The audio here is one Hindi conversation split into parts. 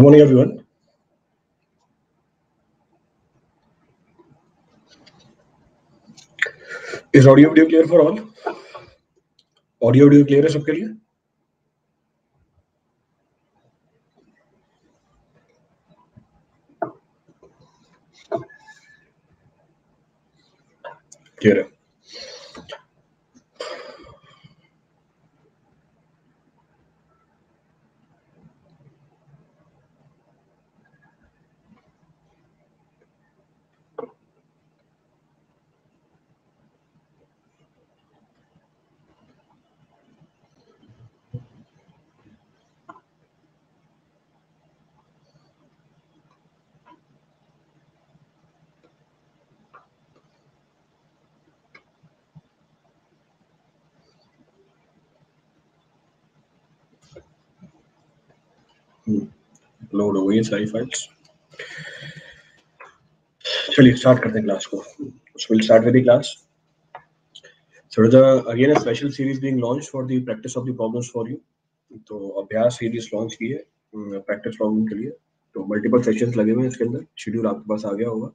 Good morning, everyone. Is audio video clear for all? Audio video clear है सबके लिए? Clear है. लोड हो गई है सारी फाइल्स. चलिए स्टार्ट करते हैं क्लास को. So we'll start with the class. So again a special series being launched for the practice of the problems for you. तो अभ्यास सीरीज लॉन्च की है प्रैक्टिस प्रॉब्लम के लिए. तो मल्टीपल सेशंस लगे हुए हैं इसके अंदर. शेड्यूल आपके पास आ गया होगा.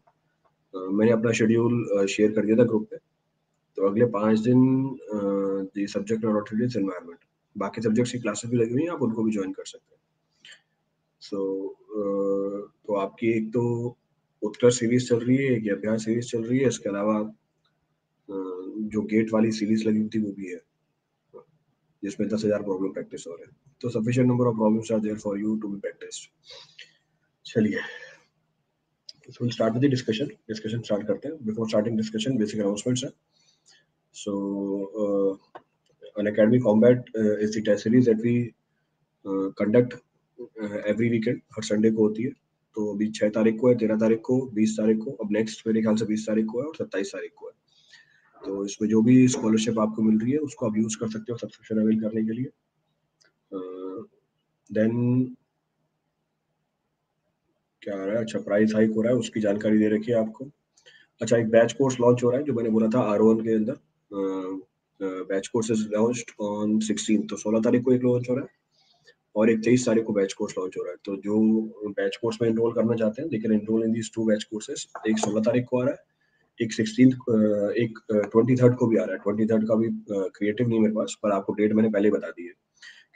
मैंने अपना शेड्यूल शेयर कर दिया था ग्रुप पे. तो अगले 5 दिन द सब्जेक्ट और ऑटोरिटीज एनवायरनमेंट, बाकी सब्जेक्ट्स की क्लासेस भी लगी हुई हैं, आप उनको भी ज्वाइन कर सकते हैं. तो आपकी एक तो उत्तर सीरीज चल रही है, एक अभ्यास सीरीज चल रही है. इसके अलावा जो गेट वाली सीरीज लगी हुई थी वो भी है, जिसमें 10,000 प्रॉब्लम प्रैक्टिस हो रहे हैं. तो sufficient number of problems are there for you to be practised. चलिए so we'll start with the discussion start करते हैं. Before starting discussion basic announcements है. So Unacademy Combat is the test series that we conduct every weekend. Her Sunday को होती है. तो अभी 6 तारीख को है, 13 तारीख को, 20 तारीख को, अब नेक्स्ट मेरे ख्याल से 20 तारीख को है और 27 तारीख को है. तो इसमें जो भी स्कॉलरशिप आपको मिल रही है उसको आप यूज कर सकते हो सब्सक्रिप्शन अवेल करने के लिए. देन क्या आ रहा है, अच्छा प्राइस हाइक हो रहा है, उसकी जानकारी दे रखी है आपको. अच्छा एक बैच कोर्स लॉन्च हो रहा है जो मैंने बोला था R1 के अंदर. Batch course is launched on 16, तो 16 तारीख को एक लॉन्च हो रहा है और एक 23 तारीख को बैच कोर्स लॉन्च हो रहा है. तो जो बैच कोर्स में एनरोल करना चाहते हैं they can enrol in these 2 batch courses. एक 16 तारीख को आ रहा है, एक 16 एक 23 को भी आ रहा है. 23 का भी क्रिएटिव नहीं मेरे पास, पर आपको डेट मैंने पहले बता दी है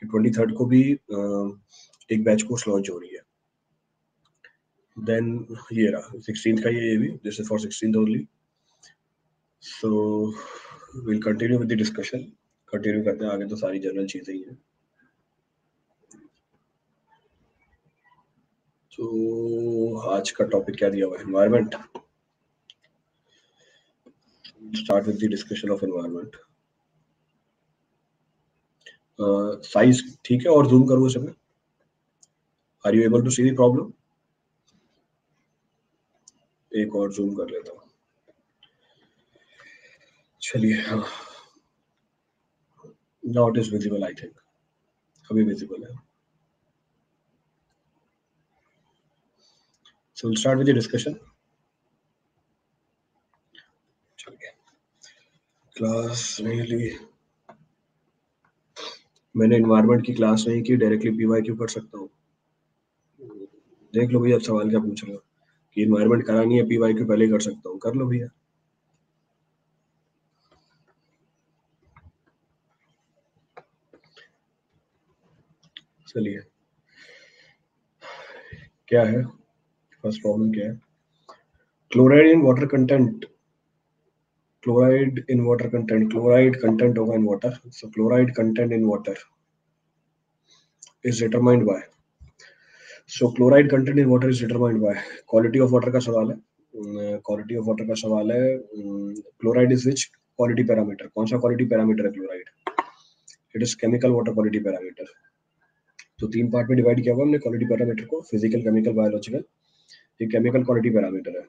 कि 23 को भी एक बैच कोर्स लॉन्च हो रही है. देन ये रहा 16 का, ये भी this is for 16 only. So will continue with the discussion. Continue करते हैं आगे, तो सारी जनरल चीजें ही हैं. तो आज का टॉपिक क्या दिया हुआ है, environment. Start with the discussion of environment. Size ठीक है और जूम करूँ इसे मैं. Are you able to see the problem? एक और जूम कर लेता हूँ. चलिए now it is visible. I think अभी विजिबल है. So we'll start with the discussion. चलिए क्लास नहीं ली, मैंने एनवायरनमेंट की क्लास नहीं की, डायरेक्टली PYQ कर सकता हूँ. देख लो भैया, अब सवाल क्या पूछ रहे हो कि एनवायरनमेंट करानी है, PYQ पहले कर सकता हूँ. कर लो भैया. चलिए क्या है फर्स्ट प्रॉब्लम, क्या है. Chloride in water content. Chloride in water content, chloride content होगा in water. So chloride content in water is determined by. So chloride content in water is determined by quality of water का सवाल है. क्वालिटी ऑफ वाटर का सवाल है. Chloride is which quality parameter, कौन सा क्वालिटी पैरामीटर है chloride. It is chemical water quality parameter. तो 3 पार्ट में डिवाइड किया हुआ हमने क्वालिटी पैरामीटर को, फिजिकल, केमिकल, बायोलॉजिकल. ये केमिकल क्वालिटी पैरामीटर है.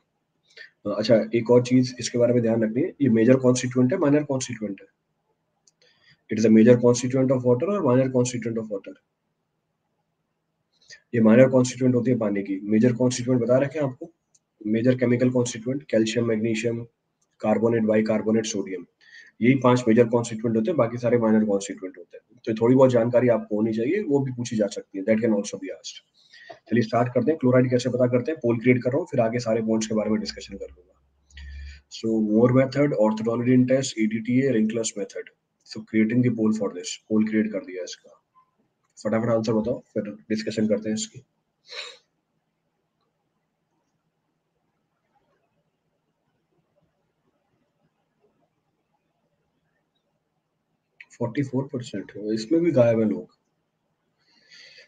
अच्छा एक और चीज इसके बारे में ध्यान रखनी है, ये मेजर कॉन्स्टिट्यूएंट है, माइनर कॉन्स्टिट्यूएंट है. It is a major constituent of water और माइनर कॉन्स्टिट्यूएंट ऑफ वाटर. ये माइनर कॉन्स्टिट्यूएंट होती है पानी की. मेजर कॉन्स्टिट्यूएंट बता रखे हैं आपको. Major chemical constituent calcium, magnesium, carbonate, bicarbonate, sodium. यही 5 मेजर कॉन्स्टिट्यूएंट होते हैं, बाकी सारे माइनर कॉन्स्टिट्यूएंट होते हैं. तो थोड़ी बहुत जानकारी आपको होनी चाहिए, वो भी पूछी जा सकती है. That can also be asked. चलिए स्टार्ट करते हैं। क्लोराइड कैसे पता करते हैं, पोल क्रिएट कर रहा हूँ, फिर आगे सारे बॉन्ड्स के बारे में डिस्कशन कर लूंगा। So more method, orthotolidine test, EDTA, Winkler's method. So creating the poll for this, poll create कर दिया इसका। फटाफट आंसर बताओ, फिर डिस्कशन करते हैं इसकी। %44, इसमें भी गायब है लोग।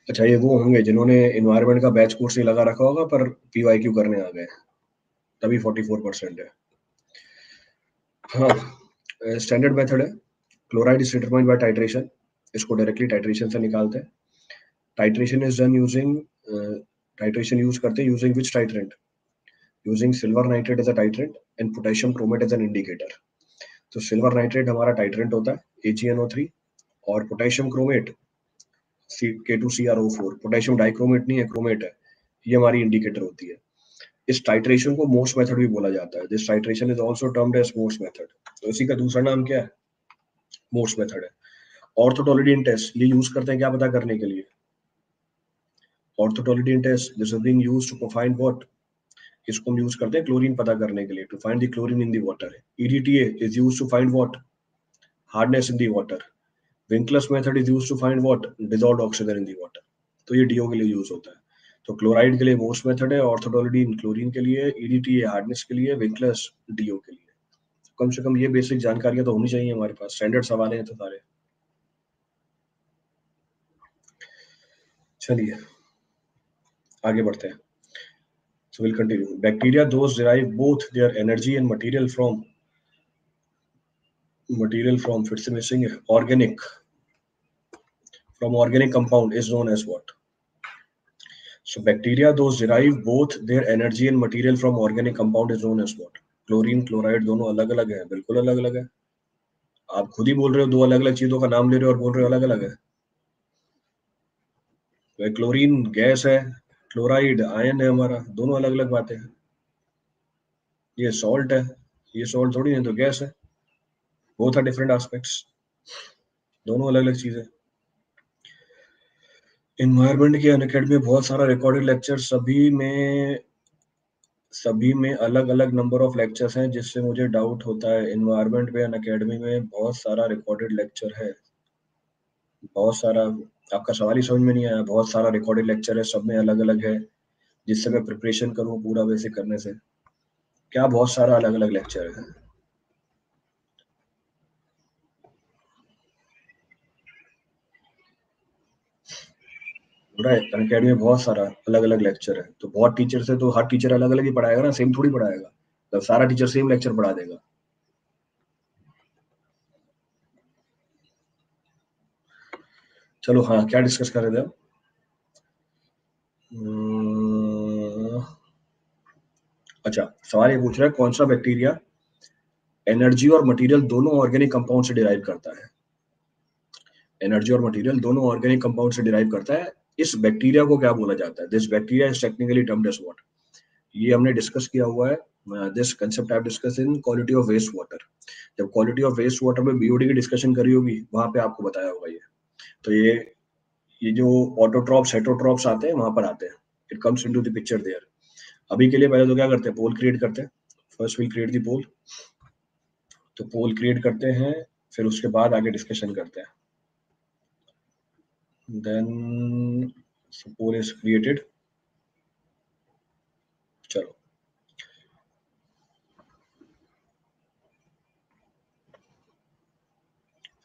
अच्छा, ये वो होंगे जिन्होंने एनवायरनमेंट का बैच कोर्स ही लगा रखा होगा पर PYQ करने आ गए, तभी 44% है। हाँ, स्टैंडर्ड मेथड है। Chloride is determined by titration. इसको डायरेक्टली टाइट्रेशन से निकालते हैं। Titration is done using, titration use करते हैं using which titrant, using silver nitrate as a titrant and potassium chromate as an indicator. तो सिल्वर नाइट्रेट हमारा टाइट्रेंट होता है AgNO3, और potassium chromate K2CrO4, potassium dichromate नहीं है, क्रोमेट है, ये हमारी इंडिकेटर होती है। इस टाइट्रेशन को मोर्स मेथड भी बोला जाता है। This titration is also termed as Mohr's method. तो इसी का दूसरा नाम क्या है, मोर्स मेथड है। ऑर्थोटोलिडीन टेस्ट ये यूज करते हैं क्या पता करने के लिए, orthotolidine test this is being used to find what, इसको हम यूज करते हैं क्लोरीन पता करने के लिए, to find the chlorine in the water. EDTA is used to find what, hardness in the water. Winkler's method is used to find what, dissolved oxygen in the water. तो ये DO के लिए यूज होता है। तो क्लोराइड के लिए मोर्स मेथड है, ऑर्थोटोलिडीन क्लोरीन के लिए, EDTA हार्डनेस के लिए, विंकलेस DO के लिए। कम से कम ये बेसिक जानकारियां तो होनी चाहिए हमारे पास, स्टैंडर्ड सवाल हैं तो सारे। चलिए आगे बढ़ते हैं। So we'll continue. Bacteria, those derive both their energy and material from फिर से missing है, organic, from organic compound is known as what? So bacteria, those derive both their energy and material from organic compound is known as what? Chlorine chloride दोनों अलग अलग है, बिल्कुल अलग अलग है। आप खुद ही बोल रहे हो दो अलग अलग चीजों का नाम ले रहे हो और बोल रहे हो अलग अलग है। तो क्लोरीन गैस है, क्लोराइड आयन है हमारा, दोनों अलग अलग बातें हैं। ये सॉल्ट है, ये सॉल्ट थोड़ी है, तो गैस है। बोथ आर डिफरेंट एस्पेक्ट्स, दोनों अलग अलग चीजें। इन्वायरमेंट के अनअकैडमी में बहुत सारा रिकॉर्डेड लेक्चर, सभी में अलग अलग नंबर ऑफ लेक्चर्स हैं, जिससे मुझे डाउट होता है। इन्वायरमेंट पे अनअकैडमी में बहुत सारा रिकॉर्डेड लेक्चर है, बहुत सारा। आपका सवाल ही समझ में नहीं आया, बहुत सारा रिकॉर्डेड लेक्चर है, सब में अलग अलग है, जिससे मैं प्रिपरेशन करूँ पूरा बेसिक करने से। क्या बहुत सारा अलग अलग लेक्चर है, पूरा अनअकैडमी में बहुत सारा अलग अलग लेक्चर है। तो बहुत टीचर से तो हर टीचर अलग अलग ही पढ़ाएगा ना, सेम थोड़ी पढ़ाएगा। तो सारा टीचर सेम लेक्चर पढ़ा देगा। चलो हाँ, क्या डिस्कस कर रहे थे हम? अच्छा, सवाल ये पूछ रहा है कौन सा बैक्टीरिया एनर्जी और मटेरियल दोनों ऑर्गेनिक कंपाउंड से डिराइव करता है। एनर्जी और मटेरियल दोनों ऑर्गेनिक कंपाउंड से डिराइव करता है। इस बैक्टीरिया को क्या बोला जाता है? This bacteria is technically termed as what? ये हमने डिस्कस किया हुआ है। This concept I have discuss in quality of waste water. जब क्वालिटी ऑफ वेस्ट वाटर में BOD की डिस्कशन करी होगी, वहां पे आपको बताया होगा ये। तो ये जो ऑटोट्रॉप्स हेटरोट्रॉप्स आते हैं, वहां पर आते हैं। It comes into the picture there. अभी के लिए पहले तो क्या करते हैं, पोल क्रिएट करते हैं। फर्स्ट विल क्रिएट द पोल। तो पोल क्रिएट करते हैं, फिर उसके बाद आगे डिस्कशन करते हैं। Then poll is created. चलो,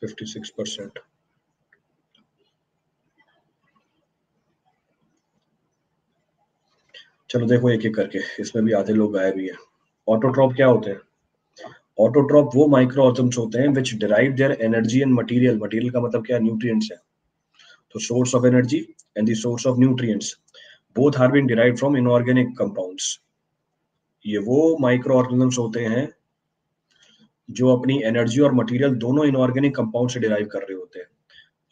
%56। चलो देखो एक एक करके, इसमें भी आधे लोग गायब भी है। ऑटोट्रॉप क्या होते हैं? ऑटोट्रॉप वो माइक्रो ऑर्गेनिज्म्स होते हैं which derive their energy and material. Material का मतलब क्या है? न्यूट्रिएंट्स है। So source of energy and the source of nutrients both are being derived from inorganic compounds. ये वो माइक्रो ऑर्गेनिज्म्स होते हैं जो अपनी एनर्जी और मटेरियल दोनों इनऑर्गेनिक कंपाउंड से डिराइव कर रहे होते हैं।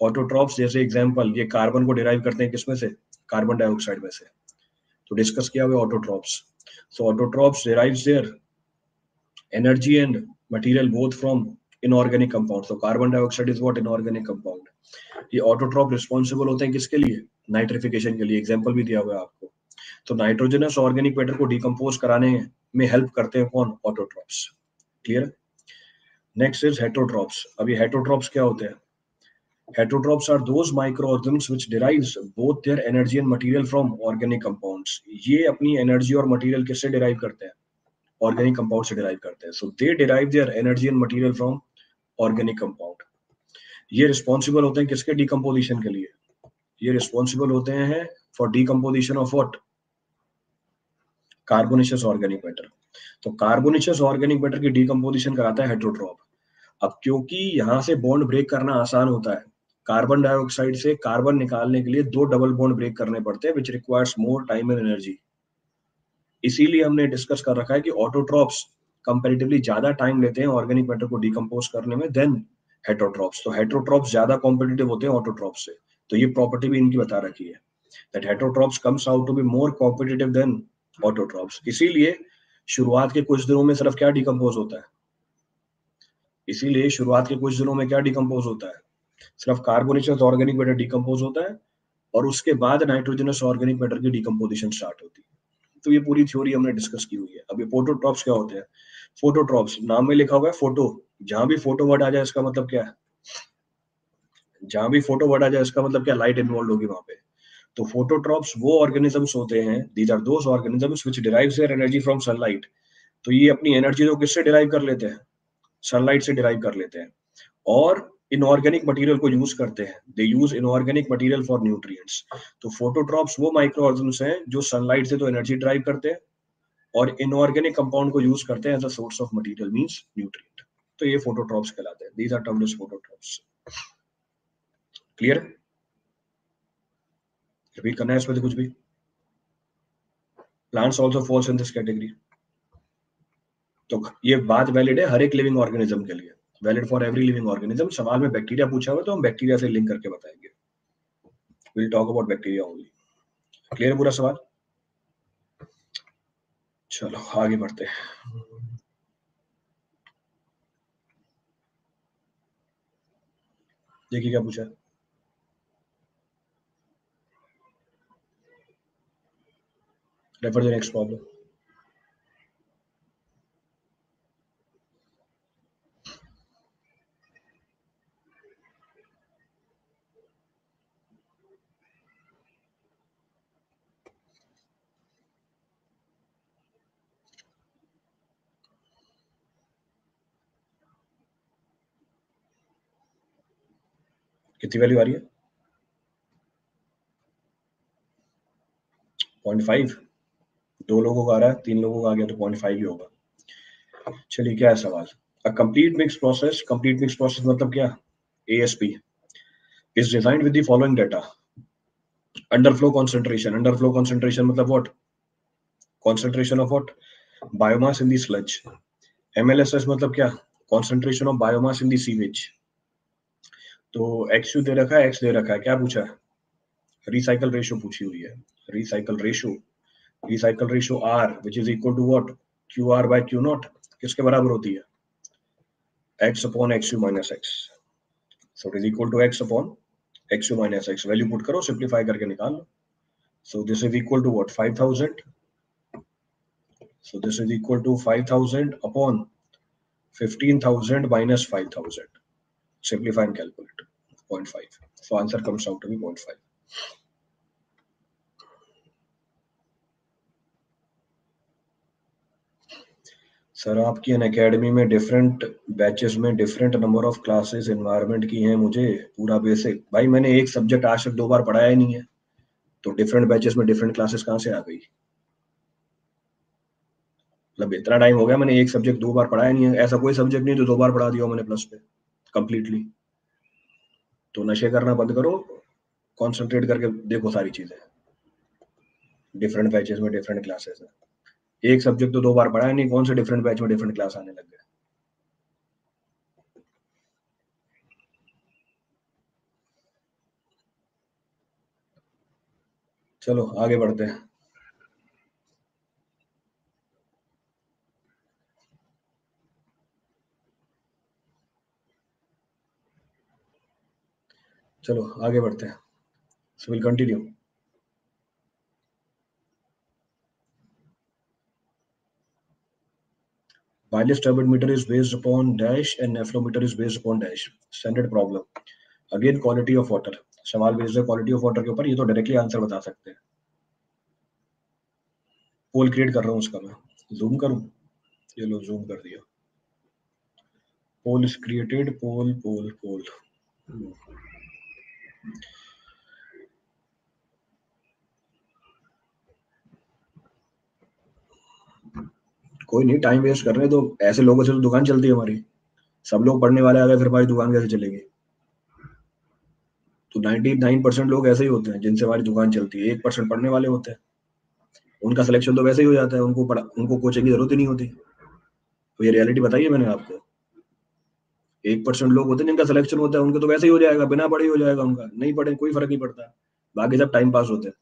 ऑटोट्रॉप्स जैसे एग्जांपल, ये कार्बन को डिराइव करते हैं किसमें से? कार्बन डाइऑक्साइड में से। तो डिस्कस किया हुआ autotrophs. So autotrophs derives their energy and material both from inorganic compounds. So carbon dioxide is what? Inorganic compound. ये ऑटोट्रॉप रिस्पॉन्सिबल होते हैं किसके लिए? नाइट्रिफिकेशन के लिए, एग्जाम्पल भी दिया हुआ है आपको। तो नाइट्रोजनस ऑर्गेनिक मैटर को डिकम्पोज कराने में हेल्प करते हैं कौन? Autotrophs. Clear? Next is heterotrophs. अब ये हेटरोट्रॉप्स क्या होते हैं? Heterotrophs are those microorganisms which derives both their energy and material from organic compounds. ये अपनी एनर्जी और मटेरियल किससे डिराइव करते हैं? ऑर्गेनिक कंपाउंड से डिराइव करते हैं। So they derive their energy and material from organic compound. ये रिस्पॉन्सिबल होते हैं किसके डिकम्पोजिशन के लिए? ये रिस्पॉन्सिबल होते हैं for decomposition of what? Carbonaceous organic matter. तो कार्बोनेशियस ऑर्गेनिक मैटर की डिकम्पोजिशन कराता है हेटरोट्रॉप। अब क्योंकि यहाँ से बॉन्ड ब्रेक करना आसान होता है, कार्बन डाइऑक्साइड से कार्बन निकालने के लिए 2 डबल बॉन्ड ब्रेक करने पड़ते हैं, which requires more time and energy. इसीलिए हमने डिस्कस कर रखा है कि ऑटोट्रॉप्स कंपैरेटिवली ज्यादा टाइम लेते हैं ऑर्गेनिक मैटर को डिकम्पोज करने में देन हेटरोट्रॉप्स। तो हेटरोट्रॉप्स ज्यादा कॉम्पिटिटिव होते हैं ऑटोट्रॉप्स से। तो ये प्रॉपर्टी भी इनकी बता रखी है that heterotrophs comes out to be more competitive than autotrophs. इसीलिए शुरुआत के कुछ दिनों में सिर्फ क्या डिकम्पोज होता है? इसीलिए शुरुआत के कुछ दिनों में क्या डिकम्पोज होता है? सिर्फ कार्बोनेशियस ऑर्गेनिक मैटर डिकम्पोज होता है और उसके बाद नाइट्रोजनस ऑर्गेनिक मैटर की डिकम्पोजिशन स्टार्ट होती है। तो ये पूरी थ्योरी हमने डिस्कस की हुई है। अब ये फोटोट्रॉप्स क्या होते हैं? फोटोट्रॉप्स नाम में लिखा हुआ है फोटो। जहां भी फोटो वर्ड आ जाए इसका मतलब क्या है? जहां भी फोटो वर्ड आ जाए इसका मतलब क्या? लाइट इन्वॉल्व होगी वहां पे। तो फोटोट्रॉप्स वो ऑर्गेनिजम्स होते हैं, these are those organisms which derives their energy from sunlight. तो ये अपनी एनर्जी तो किससे डिराइव कर लेते हैं? सनलाइट से डिराइव कर लेते हैं। और इनऑर्गेनिक मटेरियल को यूज करते हैं। They use inorganic material for nutrients. तो फोटोट्रॉप्स वो माइक्रो ऑर्गेनिज्म्स हैं जो सनलाइट से तो एनर्जी ड्राइव करते हैं और इनऑर्गेनिक कंपाउंड को यूज करते हैं as a source of material, means nutrient. तो ये फोटोट्रॉप्स कहलाते हैं। These are termed as phototrophs. Clear? Repeat करना है इसमें से कुछ भी? Plants also falls in this category. तो ये बात वैलिड है हर एक लिविंग ऑर्गेनिज्म के लिए, valid for every living organism. सवाल में बैक्टीरिया पूछा हुआ है तो हम बैक्टीरिया से लिंक करके बताएंगे। Will talk about bacteria only. Clear है पूरा सवाल? चलो आगे बढ़ते हैं। देखिए क्या पूछा है। Refer the next problem. कितनी वैल्यू आ रही है? 0.5। 2 लोगों का आ रहा है, 3 लोगों का आ गया तो 0.5 ही होगा। चलिए क्या है सवाल? A complete mix process. Complete mix process मतलब क्या? ASP is designed with the following data. Underflow concentration. Underflow concentration मतलब what? Concentration of what? Biomass in the sludge. MLSS मतलब क्या? Concentration of biomass in the sewage. तो XU दे रखा है, X दे रखा है, क्या पूछा है? रिसाइकल रेशियो पूछी हुई है। Recycle ratio, recycle ratio R which is equal to what? QR by Q naught किसके बराबर होती है? X upon XU minus X. So it is equal to X upon XU minus X. Value put करो, सिंप्लीफाई करके निकाल लो। So this is equal to what? 5000. So this is equal to 5000 upon 15,000 minus 5,000. Simplify and calculate. 0.5. So answer comes out to be 0.5. Sir आपकी अन अकेडमी में डिफरेंट बैचेस में different number of classes environment की हैं। मुझे पूरा बेसिक भाई मैंने एक सब्जेक्ट आज तक 2 बार पढ़ाया ही नहीं है, तो डिफरेंट बैचेस में डिफरेंट क्लासेस कहाँ से आ गई? मतलब इतना टाइम हो गया मैंने एक सब्जेक्ट 2 बार पढ़ाया नहीं है। ऐसा कोई सब्जेक्ट नहीं जो 2 बार पढ़ा दिया मैंने प्लस पे कंप्लीटली। तो नशे करना बंद करो, कॉन्सेंट्रेट करके देखो सारी चीजें। डिफरेंट बैचेस में डिफरेंट क्लासेस है। एक सब्जेक्ट तो 2 बार पढ़ा है नहीं, कौन से डिफरेंट बैच में डिफरेंट क्लास आने लग गए? चलो आगे बढ़ते हैं। चलो आगे बढ़ते हैं। So will continue. Byless turbid meter is based upon dash and nephrometer is based upon dash. Standard problem. Again quality of water. सवाल भेज रहे क्वालिटी ऑफ वाटर के ऊपर, ये तो डायरेक्टली आंसर बता सकते हैं. पोल क्रिएट कर रहा हूँ उसका, मैं जूम करूँ, ये लो जूम कर दिया. पोल इज क्रिएटेड, पोल पोल पोल. कोई नहीं, टाइम वेस्ट कर रहे हैं तो ऐसे लोगों से तो दुकान चलती है हमारी. सब लोग पढ़ने वाले आ गए, फिर हमारी दुकान कैसे चलेगी? तो 99% लोग ऐसे ही होते हैं जिनसे हमारी दुकान चलती है. 1% पढ़ने वाले होते हैं, उनका सिलेक्शन तो वैसे ही हो जाता है, उनको कोचिंग की जरूरत ही नहीं होती. तो ये रियलिटी बताइए मैंने आपको. 1% लोग होते हैं जिनका सिलेक्शन होता है, उनके तो वैसे ही हो जाएगा, बिना पढ़े ही हो जाएगा. उनका नहीं पढ़े कोई फर्क नहीं पड़ता, बाकी सब टाइम पास होते हैं.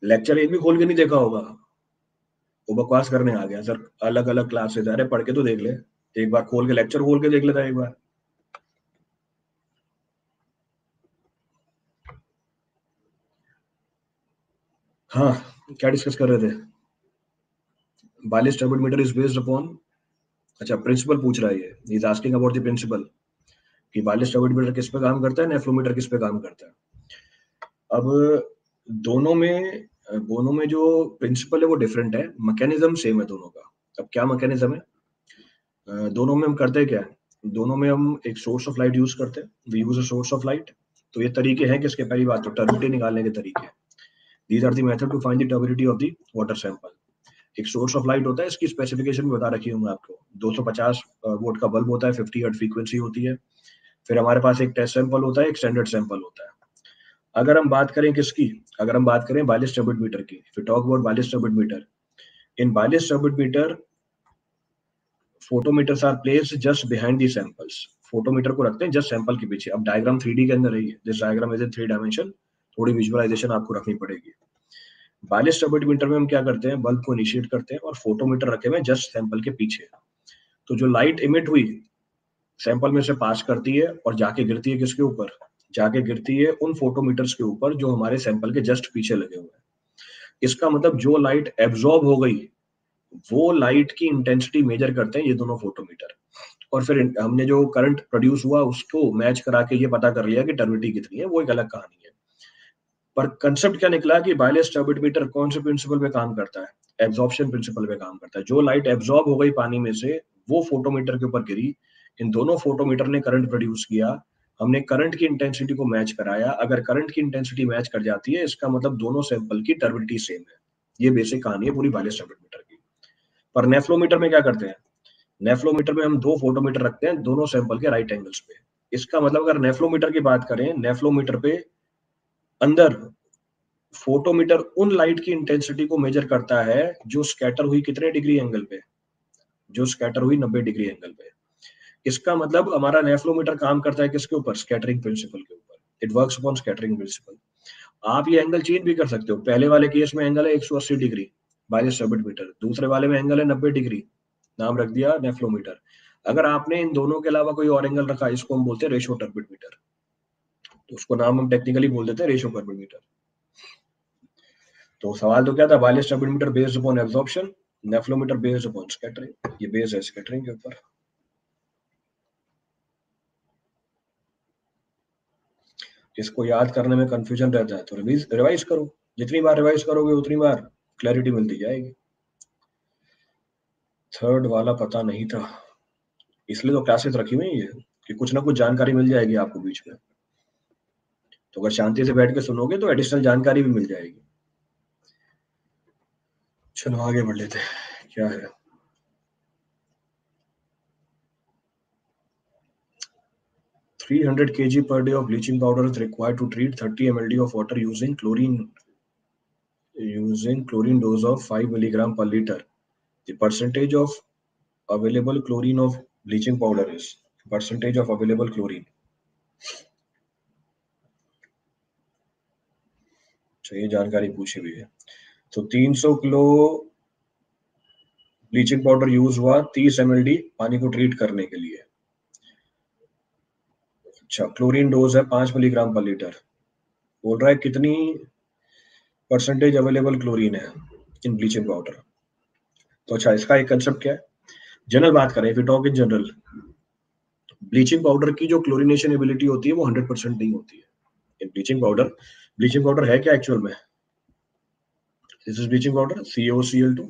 लेक्चर एक भी खोल के नहीं देखा होगा, वो बकवास करने आ गया सर अलग अलग क्लासेस. अरे पढ़ के तो देख ले, एक बार खोल के लेक्चर खोल के देख लेता एक बार. हाँ, क्या डिस्कस कर रहे थे? Baylis turbidimeter is based upon, अच्छा प्रिंसिपल पूछ रहा है ये, is asking about the principle कि बालिस टर्बिड मीटर किस पे काम करता है, नेफ्लोमीटर किस पे काम करता है. अब दोनों में जो प्रिंसिपल है वो डिफरेंट है, मैकेनिज्म सेम है दोनों का. अब क्या मैकेनिज्म है? दोनों में हम करते हैं क्या है? दोनों में हम एक सोर्स ऑफ लाइट यूज करते हैं, we use a source of light. तो ये तरीके हैं किसके? पहली बात तो टर्बिडिटी निकालने के तरीके. These are the method to find the turbidity of the water sample. एक सोर्स ऑफ लाइट होता है, इसकी स्पेसिफिकेशन बता रखी हूँ मैं आपको. 250 वोल्ट का बल्ब होता है, 50 हर्ट्ज फ्रीक्वेंसी होती है. फिर हमारे पास एक टेस्ट सैंपल होता है, एक स्टैंडर्ड सैंपल होता है. अगर हम बात करें किसकी, अगर हम बात करें बायलेस टर्बिड मीटर की, फिर talk about Baylis turbidimeter. In Baylis turbidimeter photometers are placed just behind the samples. Photometer को रखते हैं जस्ट सैंपल के पीछे. अब डायग्राम 3D के अंदर है, this diagram is in 3 dimension. थोड़ी विजुअलाइजेशन आपको रखनी पड़ेगी. बायलेस टर्बिड मीटर में हम क्या करते हैं, बल्ब को इनिशिएट करते हैं और फोटोमीटर रखे हुए जस्ट सैंपल के पीछे. तो जो लाइट इमिट हुई सैंपल में से पास करती है और जाके गिरती है किसके ऊपर? जाके गिरती है उन फोटोमीटर्स के ऊपर जो हमारे सैंपल के जस्ट पीछे लगे हुए हैं. इसका मतलब जो लाइट एब्जॉर्ब हो गई, वो लाइट की इंटेंसिटी मेजर करते हैं ये दोनों फोटोमीटर. और फिर हमने जो करंट प्रोड्यूस हुआ उसको मैच करा के ये पता कर लिया कि टर्बिडिटी कितनी है, वो एक अलग कहानी है. पर कंसेप्ट क्या निकला कि बायलेस टर्बिड मीटर कौन से प्रिंसिपल पे काम करता है? एब्जॉर्प्शन प्रिंसिपल पे काम करता है. जो लाइट एब्जॉर्ब हो गई पानी में से, वो फोटोमीटर के ऊपर गिरी. इन दोनों फोटोमीटर ने करंट प्रोड्यूस किया. हमने करंट की इंटेंसिटी को मैच कराया. अगर करंट की इंटेंसिटी मैच कर जाती है, इसका मतलब दोनों सैंपल की टर्बिडिटी सेम है. ये बेसिक कहानी है पूरी बायलेस टर्बिड मीटर की. पर नेफ्लोमीटर में क्या करते हैं? नेफ्लोमीटर में हम दो फोटोमीटर रखते हैं दोनों सैंपल के राइट एंगल्स पे. इसका मतलब अगर नेफ्लोमीटर की बात करें, नेफ्लोमीटर पे अंदर फोटोमीटर उन लाइट की इंटेंसिटी को मेजर करता है जो स्कैटर हुई कितने डिग्री एंगल पे? जो स्कैटर हुई 90 डिग्री एंगल पे. इसका मतलब हमारा नेफ्लोमीटर काम करता है किसके ऊपर? स्कैटरिंग प्रिंसिपल के ऊपर. It works upon scattering principle. आप ये एंगल चेंज भी कर सकते हो. पहले वाले केस में एंगल है 180 डिग्री बायलेस टर्बिड मीटर, दूसरे वाले में एंगल है 90 डिग्री, नाम रख दिया नेफ्लोमीटर. अगर आपने इन दोनों के अलावा कोई और एंगल रखा, इसको हम बोलते हैं रेशो टर्बिड मीटर. तो उसको नाम हम टेक्निकली बोल देते हैं रेशो टर्बिड मीटर. तो सवाल तो क्या था? Baylis turbidimeter based upon absorption, nephelometer based upon scattering. ये बेस है स्कैटरिंग के ऊपर. इसको याद करने में कंफ्यूजन रहता है तो रिवाइज करो. जितनी बार रिवाइज करोगे उतनी बार क्लैरिटी मिलती जाएगी. थर्ड वाला पता नहीं था, इसलिए तो क्लासेस रखी हुई है कि कुछ ना कुछ जानकारी मिल जाएगी आपको बीच में. तो अगर शांति से बैठ के सुनोगे तो एडिशनल जानकारी भी मिल जाएगी. चलो आगे बढ़ लेते हैं. क्या है? (300 kg per day of bleaching powder is required to treat 30 mld of water using chlorine dose of 5 milligram per liter. The percentage of available chlorine of bleaching powder is percentage of available chlorine. ये जानकारी पूछी हुई है. तो 300 किलो ब्लीचिंग पाउडर यूज हुआ 30 ml पानी को ट्रीट करने के लिए. अच्छा, क्लोरीन डोज है 5 मिलीग्राम पर लीटर. बोल रहा है कितनी परसेंटेज अवेलेबल क्लोरीन है इन ब्लीचिंग पाउडर. तो अच्छा, इसका एक कंसेप्ट क्या है, जनरल बात करें, if you talk in general, bleaching powder की जो क्लोरीनेशन एबिलिटी होती है वो 100% नहीं होती है। इन ब्लीचिंग पाउडर है क्या एक्चुअल में? This is bleaching powder CaOCl2।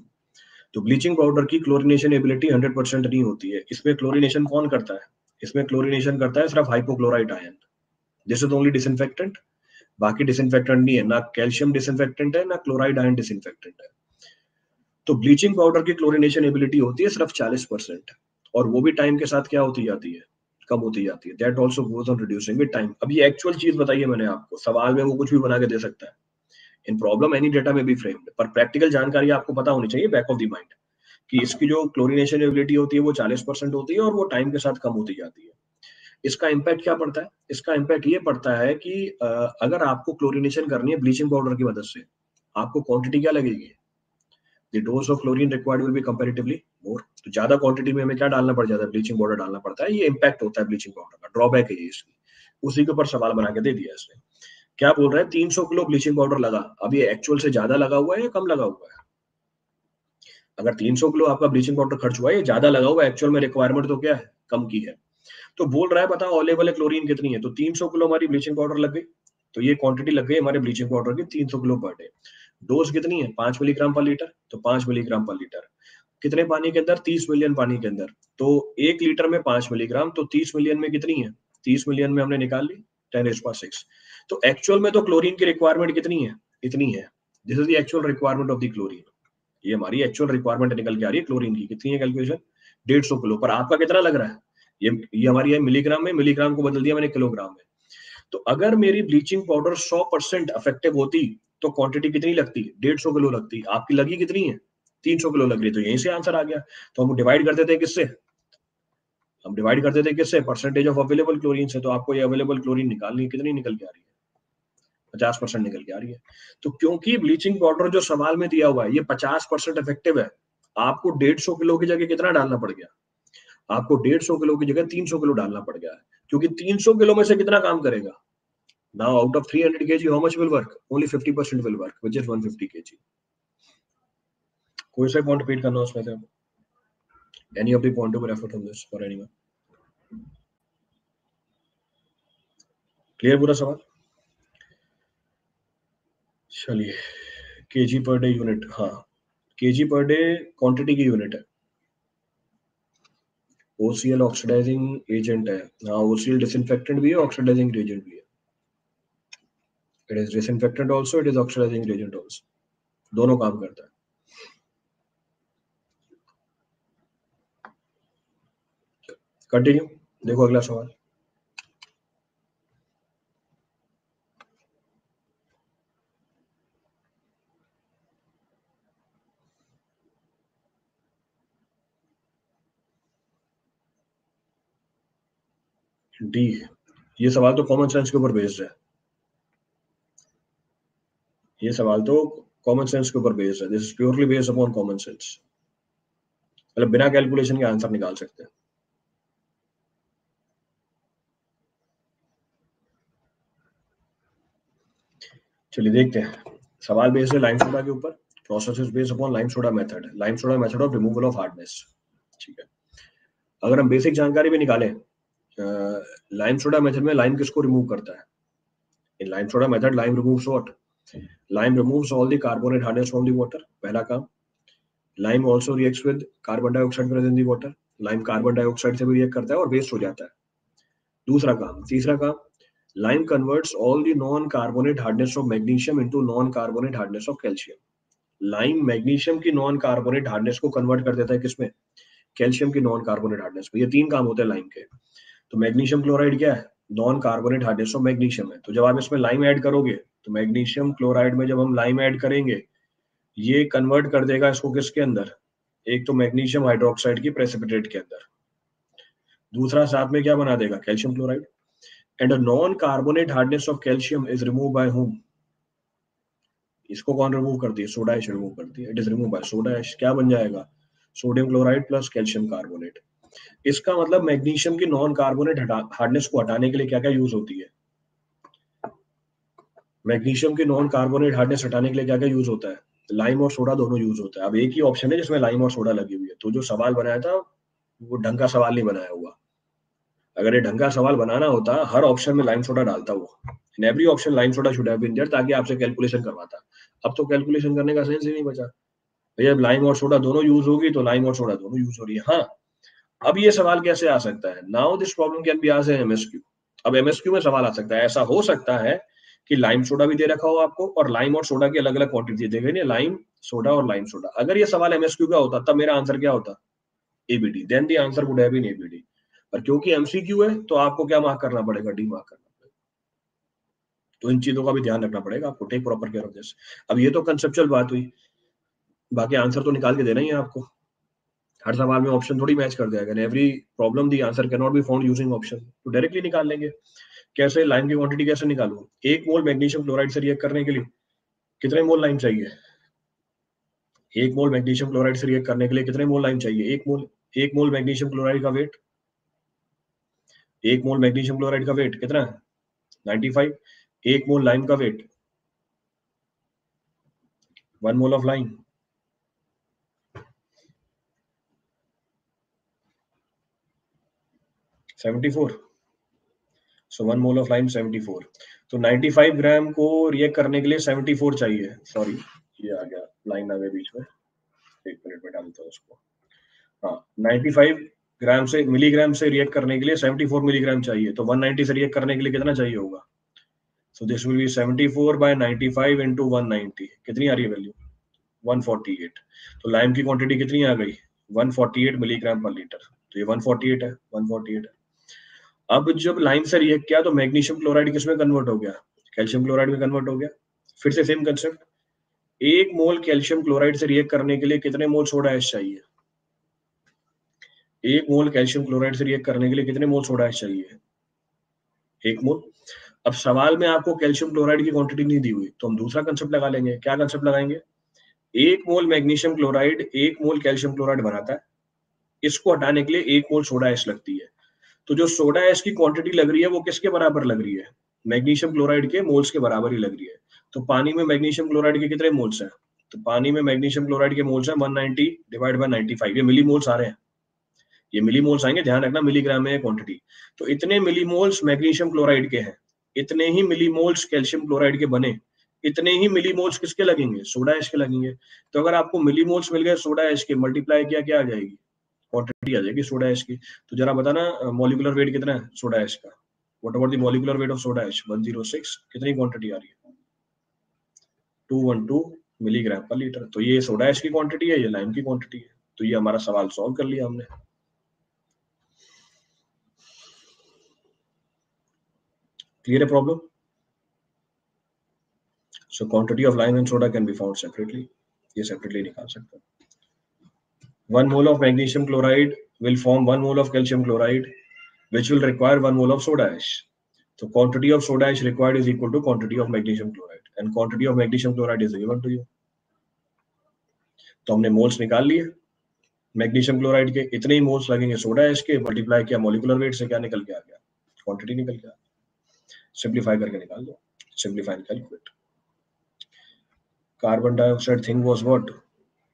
तो ब्लीचिंग पाउडर की क्लोरीनेशन एबिलिटी 100% नहीं होती है। इसमें क्लोरीनेशन कौन करता है? इसमें क्लोरीनेशन करता है सिर्फ hypochlorite ion. This is only disinfectant, बाकी डिसइंफेक्टेंट नहीं है, ना कैल्शियम डिसइंफेक्टेंट है, ना क्लोराइड आयन डिसइंफेक्टेंट है। तो ब्लीचिंग पाउडर की क्लोरीनेशन एबिलिटी होती है सिर्फ 40%, और वो भी टाइम के साथ क्या होती जाती है? कम होती जाती है। That also goes on reducing with time. अब ये एक्चुअल चीज बताइए मैंने आपको, सवाल में वो कुछ भी बना के दे सकता है। इन प्रॉब्लम एनी डेटा में बी फ्रेम्ड, पर प्रैक्टिकल जानकारी आपको पता होनी चाहिए बैक ऑफ द माइंड कि इसकी जो क्लोरीनेशन एबिलिटी होती है वो 40% होती है और वो टाइम के साथ कम होती जाती है। इसका इम्पैक्ट क्या पड़ता है? इसका इम्पैक्ट ये पड़ता है कि अगर आपको क्लोरीनेशन करनी है ब्लीचिंग पाउडर की मदद से, आपको क्वांटिटी क्या लगेगी? The dose of chlorine required will be comparatively more. तो ज्यादा क्वांटिटी में हमें क्या डालना पड़ जाता है? ब्लीचिंग पाउडर डालना पड़ता है। ये इम्पैक्ट होता है ब्लीचिंग पाउडर का, ड्रॉबैक है ये इसकी। उसी के ऊपर सवाल बना के दे दिया इसने। क्या बोल रहा है? 300 किलो ब्लीचिंग पाउडर लगा। अब ये एक्चुअल से ज्यादा लगा हुआ है या कम लगा हुआ है? अगर 300 किलो आपका ब्लीचिंग पाउडर खर्च हुआ है, ये ज्यादा लगा हुआ है, एक्चुअल में रिक्वायरमेंट तो क्या है? कम की है। तो बोल रहा है बताओ अवेलेबल क्लोरीन कितनी है? तो 300 किलो हमारी ब्लीचिंग पाउडर लग गई। तो ये क्वांटिटी लग गई हमारे ब्लीचिंग पाउडर की 300 किलो पर डे। डोज कितनी है? 5 मिलीग्राम पर लीटर। तो 5 मिलीग्राम पर लीटर कितने पानी के अंदर? 30 मिलियन पानी के अंदर। तो 1 लीटर में 5 मिलीग्राम, तो 30 मिलियन में कितनी है? 30 मिलियन में हमने निकाल ली 10⁻⁶। तो एक्चुअल में तो क्लोरीन की रिक्वायरमेंट कितनी है? इतनी है। This is the actual requirement of the chlorine. ये हमारी एक्चुअल रिक्वायरमेंट निकल के आ रही है क्लोरीन की। कितनी है कैलकुलेशन? 150 किलो। पर आपका कितना लग रहा है? ये हमारी है मिलीग्राम में, मिलीग्राम को बदल दिया मैंने किलोग्राम में। तो अगर मेरी ब्लीचिंग पाउडर 100% इफेक्टिव होती तो क्वांटिटी कितनी लगती? 150 किलो लगती। आपकी लगी कितनी है? 300 किलो लग रही। तो यहीं से आंसर आ गया। तो हम डिवाइड करते थे किससे? हम डिवाइड करते थे किससे? परसेंटेज ऑफ अवेलेबल क्लोरीन से। तो आपको ये अवेलेबल क्लोरीन निकालनी है, कितनी निकल के आ रही है? 50% निकल के आ रही है। तो क्योंकि ब्लीचिंग पाउडर जो सवाल में दिया हुआ है ये 50% इफेक्टिव है, आपको 150 किलो की जगह कितना डालना पड़ गया? आपको 150 किलो की जगह 300 किलो डालना पड़ गया है, क्योंकि 300 किलो में से कितना काम करेगा? Now out of 300 kg, how much will work? Only 50% will work, which is 150 kg. कोई सा पॉइंट रिपीट करना उसमें से? Any of the point to be referred from this for anyone? Clear पूरा सवाल? चलिए, केजी पर डे यूनिट, हाँ केजी पर डे क्वांटिटी की यूनिट है। OCl ऑक्सीडाइजिंग एजेंट है। हाँ, OCl डिसइंफेक्टेंट भी है, ऑक्सीडाइजिंग एजेंट भी है। It is disinfectant also, it is oxidising agent also, दोनों काम करता है। कंटिन्यू, देखो अगला सवाल। डी, ये सवाल तो कॉमन सेंस के ऊपर बेस्ड है। ये सवाल तो कॉमन सेंस के ऊपर बेस्ड है। This is purely based upon common sense. मतलब बिना कैलकुलेशन के आंसर निकाल सकते हैं। चलिए देखते हैं। सवाल बेस्ड है लाइम सोडा के ऊपर। Process is based upon lime soda method. Lime soda method of removal of hardness. ठीक है, अगर हम बेसिक जानकारी भी निकालें, लाइम सोडा मेथड में लाइम किसको रिमूव करता है? इन lime soda method lime removes what? Lime removes all the carbonate hardness from the water, पहला काम। Lime also reacts with carbon dioxide present in the water. Lime carbon dioxide से भी रिएक्ट करता है और वेस्ट हो जाता है, दूसरा काम। तीसरा काम, lime converts all the non-carbonate hardness of magnesium into non-carbonate hardness of calcium. Lime magnesium की नॉन कार्बोनेट हार्डनेस को कन्वर्ट कर देता है किसमें? कैल्शियम की नॉन कार्बोनेट हार्डनेस में। ये तीन काम होते हैं लाइम के। तो मैग्नीशियम क्लोराइड क्या है? Non carbonate hardness of magnesium है। तो जब आप इसमें लाइम ऐड करोगे, तो मैग्नीशियम क्लोराइड में जब हम लाइम ऐड करेंगे, ये कन्वर्ट कर देगा इसको किसके अंदर? एक तो मैग्नीशियम हाइड्रोक्साइड की प्रेसिपिटेट के अंदर, दूसरा साथ में क्या बना देगा? Calcium chloride. And a non carbonate hardness of calcium is remove bye whom? इसको कौन रिमूव करती है? सोडा ऐश रिमूव करती है। It is remove by soda ash. क्या बन जाएगा? Sodium chloride plus calcium carbonate. इसका मतलब मैग्नीशियम की नॉन कार्बोनेट हार्डनेस को हटाने के लिए क्या क्या यूज होती है? मैग्नीशियम की नॉन कार्बोनेट हार्डनेस हटाने के लिए क्या क्या यूज होता है? लाइम और सोडा दोनों यूज होता है। अब एक ही ऑप्शन है जिसमें लाइम और सोडा लगी हुई है, तो जो सवाल बनाया था वो ढंग का सवाल नहीं बनाया हुआ। अगर ये ढंग का सवाल बनाना होता, हर ऑप्शन में लाइम सोडा डालता वो, in every option lime soda should have been there, ताकि आपसे कैलकुलेशन करवाता। अब तो कैलकुलेशन करने का सेंस ही नहीं बचा भैया। लाइम और सोडा दोनों यूज होगी तो लाइम और सोडा दोनों यूज हो रही है। हाँ, अब ये सवाल कैसे आ सकता है? Now this problem can be asked in MSQ. अब एमएसक्यू में सवाल आ सकता है, ऐसा हो सकता है कि लाइम सोडा भी दे रखा हो आपको और लाइम और सोडा की अलग अलग क्वांटिटी दे गई, लाइम सोडा और लाइम सोडा। अगर ये सवाल एमएसक्यू का होता तब मेरा आंसर क्या होता? ABD. Then the answer would have been ABD. पर क्योंकि एमसीक्यू है तो आपको क्या मार्क करना पड़ेगा? डी मार्क करना पड़ेगा। तो इन चीजों का भी ध्यान रखना पड़ेगा आपको। Take proper care of this. अब ये तो कंसेप्चुअल बात हुई, बाकी आंसर तो निकाल के देना ही है आपको। हर सवाल में ऑप्शन थोड़ी मैच कर जाएगा। Every problem the answer can not be found using option, तो डायरेक्टली निकाल लेंगे। कैसे? लाइम की क्वांटिटी कैसे निकालूं? 1 मोल मैग्नीशियम क्लोराइड से रिएक्ट करने के लिए कितने मोल लाइम चाहिए? 1 मोल मैग्नीशियम क्लोराइड से रिएक्ट करने के लिए कितने मोल लाइम चाहिए? 1 मोल मैग्नीशियम क्लोराइड का वेट, 1 मोल मैग्नीशियम क्लोराइड का वेट कितना है? 95। 1 मोल लाइम का wait, 1 mole of lime, 74। So 1 mole of lime 74। तो 95 ग्राम को रिएक्ट करने के लिए 74 चाहिए। सॉरी, ये आ गया, लाइन आ गई बीच में, 1 मिनट में डालता हूँ उसको। हाँ, 95 ग्राम से मिलीग्राम से रिएक्ट करने के लिए 74 मिलीग्राम चाहिए। तो 190 से रिएक्ट करने के लिए कितना चाहिए होगा? So this will be 74 by 95 into 190। कितनी आ रही है वैल्यू? 148। तो लाइम की क्वांटिटी कितनी आ गई? 148 मिलीग्राम पर लीटर। तो ये 148 है, 148 है। अब जब लाइम से रिएक्ट किया तो मैग्नीशियम क्लोराइड किसमें कन्वर्ट हो गया? कैल्शियम क्लोराइड में कन्वर्ट हो गया। फिर से सेम कंसेप्ट, 1 मोल कैल्शियम क्लोराइड से रिएक्ट करने के लिए कितने मोल सोडा ऐश चाहिए? 1 मोल कैल्शियम क्लोराइड से रिएक्ट करने के लिए कितने मोल सोडा ऐश चाहिए? 1 मोल। अब सवाल में आपको कैल्शियम क्लोराइड की क्वांटिटी नहीं दी हुई, तो हम दूसरा कंसेप्ट लगा लेंगे। क्या कंसेप्ट लगाएंगे? 1 मोल मैग्नीशियम क्लोराइड 1 मोल कैल्शियम क्लोराइड बनाता है, इसको हटाने के लिए 1 मोल सोडा ऐश लगती है। तो जो सोडा ऐश की क्वांटिटी लग रही है वो किसके बराबर लग रही है? मैग्नीशियम क्लोराइड के मोल्स के बराबर ही लग रही है। तो पानी में मैग्नीशियम क्लोराइड के कितने मोल्स हैं? तो पानी में मैग्नीशियम क्लोराइड के मोल्स हैं 190 डिवाइड बाय 95। ये मिली मोल्स आ रहे हैं, ये मिली मोल्स आएंगे, ध्यान रखना मिलीग्राम में क्वांटिटी। तो इतने मिली मोल्स मैग्नीशियम क्लोराइड के हैं, इतने ही मिली मोल्स कैल्शियम क्लोराइड के बने, इतने ही मिली मोल्स किसके लगेंगे? सोडा ऐश के लगेंगे। तो अगर आपको मिली मोल्स मिल गए सोडा ऐश के, मल्टीप्लाई किया क्या आ जाएगी? क्वांटिटी आ जाएगी सोडा ऐश की। तो जरा बताना मॉलिक्यूलर वेट कितना है सोडा ऐश का? What about the molecular weight of soda ash? 106। कितनी क्वांटिटी आ रही है? 212 मिलीग्राम पर लीटर। तो ये सोडा ऐश की क्वांटिटी है, ये लाइम की क्वांटिटी है। तो ये हमारा सवाल सॉल्व कर लिया हमने। क्लियर है problem? So quantity of lime and soda can be found separately. ये separately निकाल सकते हैं। 1 mole of magnesium chloride will form 1 mole of calcium chloride, which will require 1 mole of soda ash. So quantity of soda ash required is equal to quantity of magnesium chloride, and quantity of magnesium chloride is given to you. तो हमने मोल्स निकाल लिए मैग्नीशियम क्लोराइड के, इतने ही मोल्स लगेंगे सोडा ऐश के, मल्टीप्लाई किया मॉलिक्यूलर वेट से, क्या निकल के आ गया? क्वांटिटी निकल के आ गया। सिंप्लीफाई करके निकाल दो, simplify and calculate. Carbon dioxide thing was what?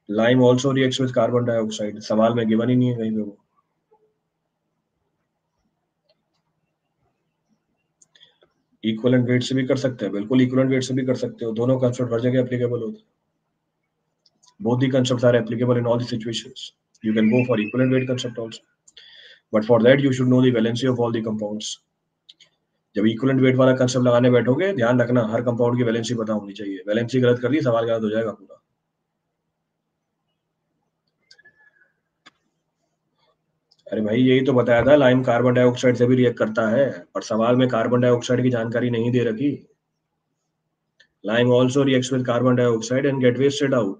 Lime also reacts with carbon dioxide. सवाल में गिवन ही नहीं है कहीं पे वो। इक्विवेलेंट वेट से भी कर सकते हैं, बिल्कुल इक्विवेलेंट वेट से भी कर सकते हो। दोनों कंसेप्ट हर जगह एप्लीकेबल होते हैं। Both the concepts are applicable in all the situations. You can go for equivalent weight concept also, but for that you should know the valency of all the compounds. जब इक्विवेलेंट वेट वाला कंसेप्ट लगाने बैठोगे, ध्यान रखना हर कंपाउंड की वैलेंसी पता होनी चाहिए। वैलेंसी गलत कर दी, सवाल गलत हो जाएगा पूरा। अरे भाई, यही तो बताया था, लाइम कार्बन डाइऑक्साइड से भी रिएक्ट करता है, पर सवाल में कार्बन डाइऑक्साइड की जानकारी नहीं दे रखी। Lime also reacts with carbon dioxide and get wasted out,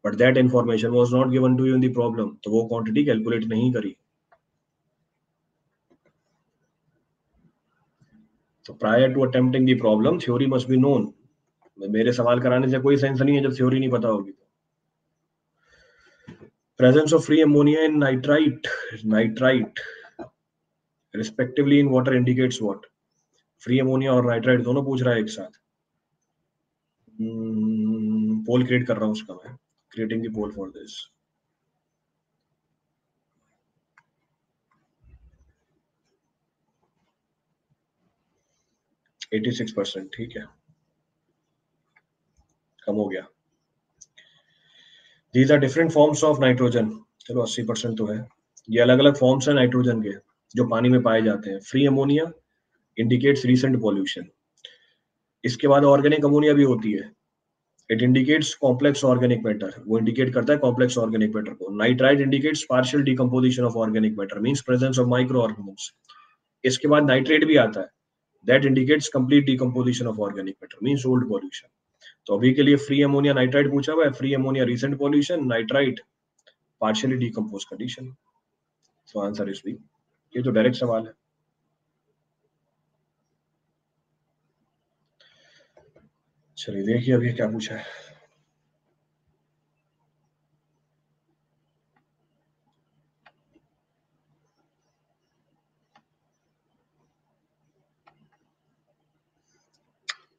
but that information was not given to you in the problem. तो वो quantity calculate नहीं करी। So prior to attempting the problem, theory must be known. मेरे सवाल कराने से कोई सेंस नहीं है जब थ्योरी नहीं पता होगी। Presence of free ammonia in nitrite respectively in water indicates what? Free ammonia और nitrite दोनों पूछ रहा है एक साथ। पोल क्रिएट कर रहा हूँ उसका मैं, creating the poll for this. At 86%, ठीक है, कम हो गया। These are different forms of nitrogen, चलो 80% तो है। ये अलग अलग फॉर्म्स है नाइट्रोजन के जो पानी में पाए जाते हैं। Free ammonia indicates recent pollution. इसके बाद ऑर्गेनिक अमोनिया भी होती है, it indicates complex organic matter, वो इंडिकेट करता है कॉम्प्लेक्स ऑर्गेनिक मैटर को। Nitrite indicates partial decomposition of organic matter, means presence of micro organisms. इसके बाद नाइट्रेट भी आता है, that indicates complete decomposition of organic matter, means old pollution. तो अभी के लिए फ्री अमोनिया नाइट्राइट पूछा हुआ है, free ammonia recent pollution, nitrite partially decompose condition. So answer is B. ये तो डायरेक्ट सवाल है। चलिए देखिए अभी क्या पूछा है।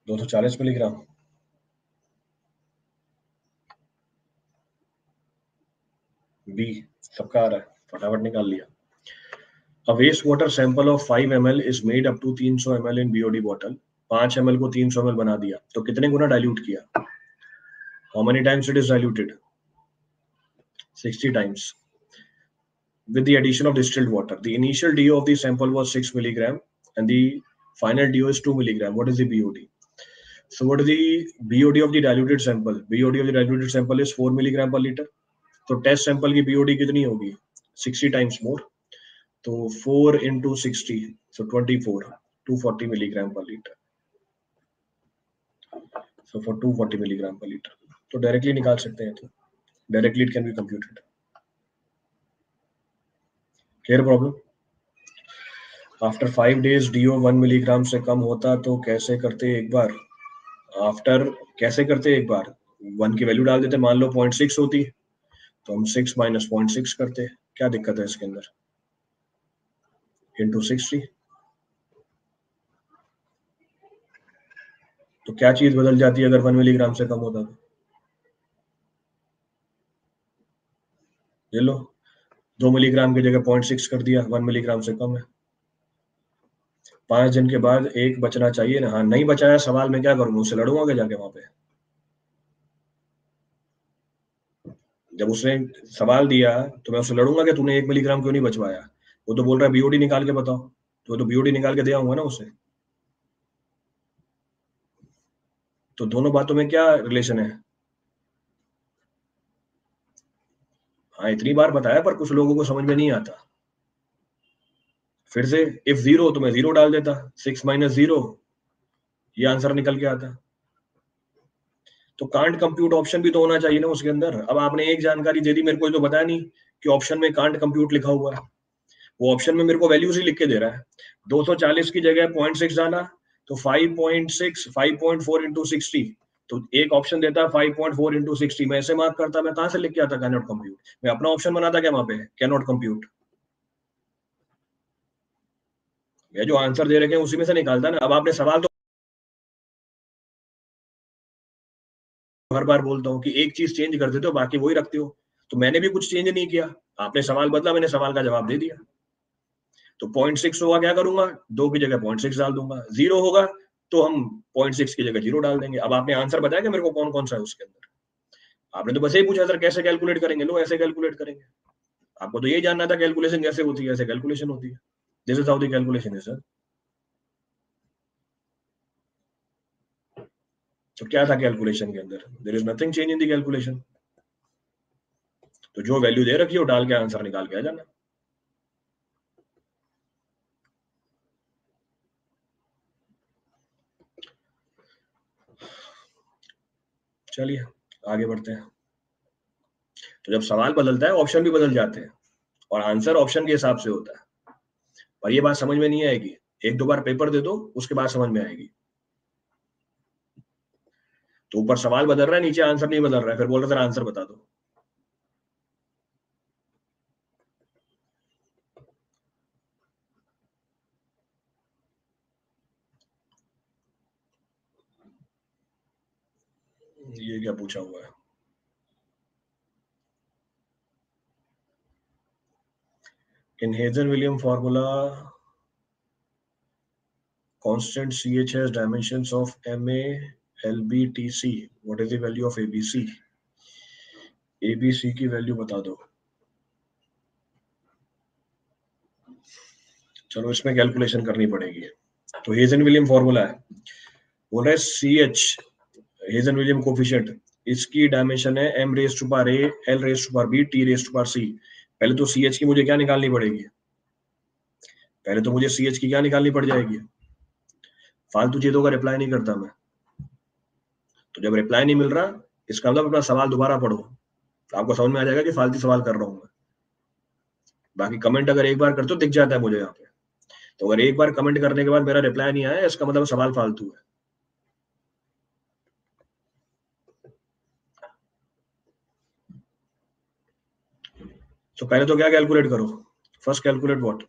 दो सौ 240 मिलीग्राम, बी सबका आ रहा है, फटाफट निकाल लिया। A wastewater sample of 5 ml is made up to 300 ml in BOD bottle. 5 ml को 300 ml बना दिया, तो कितने गुना डाइल्यूट किया? How many times it is diluted? 60 times. With the addition of distilled water, the initial DO of the sample was 6 milligram, and the final DO is 2 milligram. What is the BOD? So what is the BOD of the diluted sample? BOD of the diluted sample is 4 milligram per liter. तो टेस्ट सैंपल की BOD कितनी होगी? 60 टाइम्स मोर, तो 4 into 60, so 24, 240 milligram per liter. So for 240 milligram per liter, तो डायरेक्टली निकाल सकते हैं, तो directly it can be computed. Clear problem? After 5 days DO 1 milligram से कम होता तो कैसे करते एक बार? आफ्टर कैसे करते एक बार? 1 की वैल्यू डाल देते, मान लो 0.6 होती तो हम 6 माइनस 0.6 करते। क्या दिक्कत है इसके अंदर? इंटू 60। तो क्या चीज बदल जाती है अगर 1 मिलीग्राम से कम होता तो? ये लो, 2 मिलीग्राम की जगह 0.6 कर दिया, 1 मिलीग्राम से कम है। 5 दिन के बाद एक बचना चाहिए ना। हाँ, नहीं बचाया, सवाल में क्या करूंगा? उससे लड़ूंगा क्या जाके वहां पे? जब उसने सवाल दिया तो मैं उससे लड़ूंगा कि तूने 1 मिलीग्राम क्यों नहीं बचवाया? वो तो बोल रहा है BOD निकाल के बताओ, तो BOD निकाल के दे आऊंगा ना उसे। तो दोनों बातों में क्या रिलेशन है? हाँ, इतनी बार बताया पर कुछ लोगों को समझ में नहीं आता। फिर से इफ 0 तो मैं 0 डाल देता, 6 माइनस 0, ये आंसर निकल के आता। तो कांट कंप्यूट ऑप्शन भी तो होना चाहिए ना उसके अंदर। अब आपने एक जानकारी दे दी मेरे को, ये तो बताया नहीं कि ऑप्शन में कांट कंप्यूट लिखा हुआ है। वो ऑप्शन में मेरे को वैल्यूज ही लिख के दे रहा है। 240 की जगह 0.6 डाला, तो 5.6 5.4 इंटू 60, तो एक ऑप्शन देता है 5.4 इंटू 60। मैं ऐसे मार्क करता, मैं कहां से लिख के आता कैन नॉट कंप्यूट? मैं अपना ऑप्शन बनाता क्या वहां पे, कैन नॉट कंप्यूट? मैं जो आंसर दे रखे हैं उसी में से निकालता ना। अब आपने सवाल तो हर बार बोलता हूँ कि एक चीज चेंज कर देते हो, बाकी वही रखते हो। तो मैंने भी कुछ चेंज नहीं किया, आपने सवाल बदला, मैंने सवाल का जवाब दे दिया। तो 0.6 होगा, क्या करूंगा? 2 की जगह 0.6 डाल दूंगा। 0 होगा तो हम 0.6 की जगह 0 डाल देंगे। अब आपने आंसर बताया कि मेरे को कौन कौन सा है उसके अंदर? आपने तो बस यही पूछा सर कैसे कैलकुलेट करेंगे, लो ऐसे कैलकुलेट करेंगे। आपको तो यही जानना था कैलकुलेशन कैसे होती है, ऐसे कैलकुलेशन होती है। This is how the calculation है सर। तो क्या था कैलकुलेशन के अंदर? There is nothing change in the calculation. तो जो वैल्यू दे रखी हो डाल के आंसर निकाल के आ जाना। चलिए आगे बढ़ते हैं। तो जब सवाल बदलता है ऑप्शन भी बदल जाते हैं, और आंसर ऑप्शन के हिसाब से होता है। और ये बात समझ में नहीं आएगी, एक दो बार पेपर दे दो उसके बाद समझ में आएगी। तो ऊपर सवाल बदल रहा है, नीचे आंसर नहीं बदल रहा है, फिर बोल रहा है आंसर बता दो। ये क्या पूछा हुआ है? इन हेजन-विलियम formula, constant CH has dimensions of MA, LB, TC. What is the value of ABC? ABC की वैल्यू बता दो। चलो इसमें कैलकुलेशन करनी पड़ेगी। तो हेजन-विलियम फॉर्मूला है, बोल रहा है CH हेजन-विलियम कोफिशिएंट, इसकी डायमेंशन है m raise to power a, l raise to power b, t raise to power c। पहले तो CH की मुझे क्या निकालनी पड़ेगी? पहले तो मुझे CH की क्या निकालनी पड़ जाएगी? फालतू चीजों का रिप्लाई नहीं करता मैं। तो जब रिप्लाई नहीं मिल रहा, इसका मतलब अपना सवाल दोबारा पढ़ो, तो आपको समझ में आ जाएगा कि फालतू सवाल कर रहा हूं मैं। बाकी कमेंट अगर एक बार करते हो दिख जाता है मुझे यहाँ पे, तो अगर एक बार कमेंट करने के बाद मेरा रिप्लाई नहीं आया, इसका मतलब सवाल फालतू है। तो पहले तो क्या कैलकुलेट करो? First calculate what?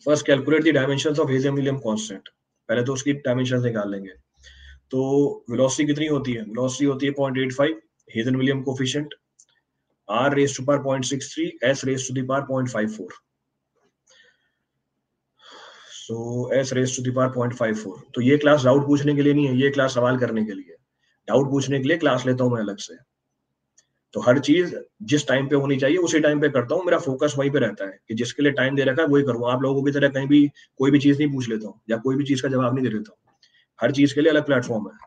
First calculate the dimensions of Hazen William constant. पहले तो उसकी डायमेंशंस निकाल लेंगे। तो वेलोसिटी कितनी होती है? वेलोसिटी होती है 0.85, Hazen William coefficient r raise to power 0.63, s raise to the power 0.54। So s raise to the power 0.54। तो ये क्लास डाउट पूछने के लिए नहीं है, ये क्लास सवाल करने के लिए। डाउट पूछने के लिए क्लास लेता हूं मैं अलग से। तो हर चीज जिस टाइम पे होनी चाहिए उसी टाइम पे करता हूँ, मेरा फोकस वहीं पे रहता है कि जिसके लिए टाइम दे रखा है वही करूँ। आप लोगों की तरह कहीं भी कोई भी चीज नहीं पूछ लेता हूँ या कोई भी चीज का जवाब नहीं दे देता हूँ। हर चीज के लिए अलग प्लेटफॉर्म है,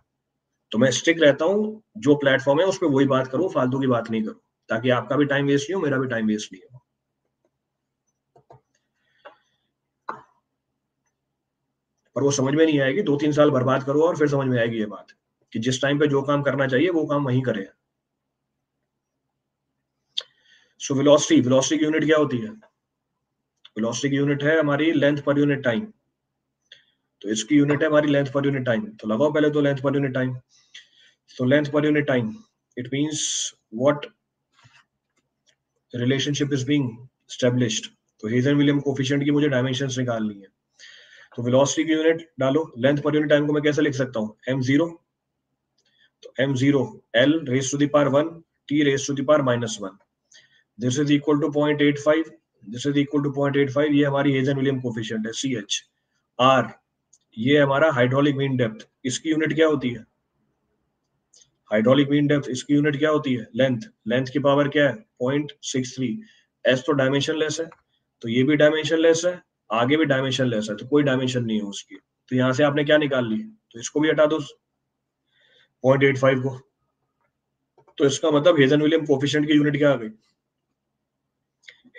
तो मैं स्टिक रहता हूँ जो प्लेटफॉर्म है उस पर वही बात करूँ, फालतू की बात नहीं करूँ, ताकि आपका भी टाइम वेस्ट नहीं हो, मेरा भी टाइम वेस्ट नहीं हो। पर वो समझ में नहीं आएगी, 2-3 साल बर्बाद करो और फिर समझ में आएगी ये बात कि जिस टाइम पे जो काम करना चाहिए वो काम वहीं करें। सो वेलोसिटी, वेलोसिटी की यूनिट क्या होती है? वेलोसिटी की यूनिट है हमारी लेंथ पर यूनिट टाइम। तो इसकी यूनिट है हमारी लेंथ पर यूनिट टाइम। तो लगाओ पहले तो length per unit time. So length per unit time, it means what relationship is being established. तो हेजन-विलियम कोफिशिएंट की मुझे डायमेंशंस निकालनी है। तो वेलोसिटी की यूनिट डालो, लेंथ पर यूनिट टाइम को मैं कैसे लिख सकता हूँ? m0, तो m0 l raise to the power 1, t raise to the power -1। This is equal to 0.85, this is equal to 0.85। ये हमारी हेजन-विलियम कोफिशिएंट है CH। r ये हमारा हाइड्रोलिक मीन डेप्थ, इसकी यूनिट क्या होती है? हाइड्रोलिक मीन डेप्थ, इसकी यूनिट क्या होती है? लेंथ। लेंथ की पावर क्या है? 0.63। एस तो डायमेंशनलेस है, तो ये भी डायमेंशनलेस है, आगे भी डायमेंशनलेस है, तो कोई डायमेंशन नहीं है उसकी। तो यहाँ से आपने क्या निकाल ली? तो इसको भी हटा दो 0.85 को। तो इसका मतलब हेजन-विलियम कोफिशिएंट की यूनिट क्या आ गई?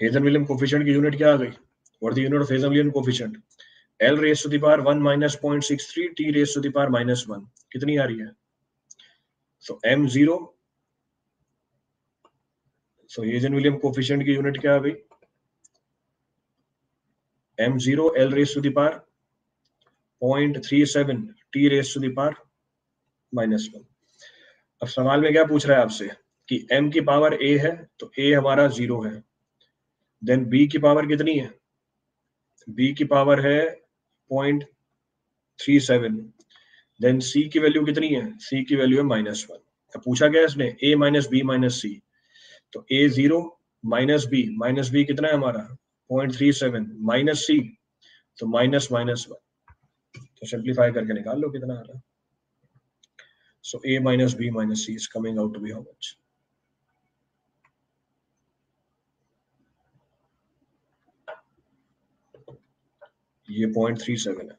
हेजन-विलियम कोफिशिएंट की यूनिट क्या आ गई? What the unit of Hazen William coefficient? l raise to the power 1 minus 0.63, t raise to the power -1। कितनी आ रही है? सो m0, सो हेजन-विलियम कोफिशिएंट की यूनिट क्या आ गई? m0 l raise to the power 0.37, t raise to the power -1। अब सवाल में क्या पूछ रहा है आपसे कि m की पावर a है, तो a हमारा 0 है। देन b की पावर कितनी है? b की पावर है 0.37। देन c की वैल्यू कितनी है? c की वैल्यू है -1। अब पूछा क्या है इसने? a minus b minus c। तो a 0 माइनस b कितना है हमारा? 0.37 माइनस c, तो -1। तो सिंप्लीफाई करके निकाल लो कितना आ रहा है। So a minus b minus c is coming out to be how much? ये 0.37 है,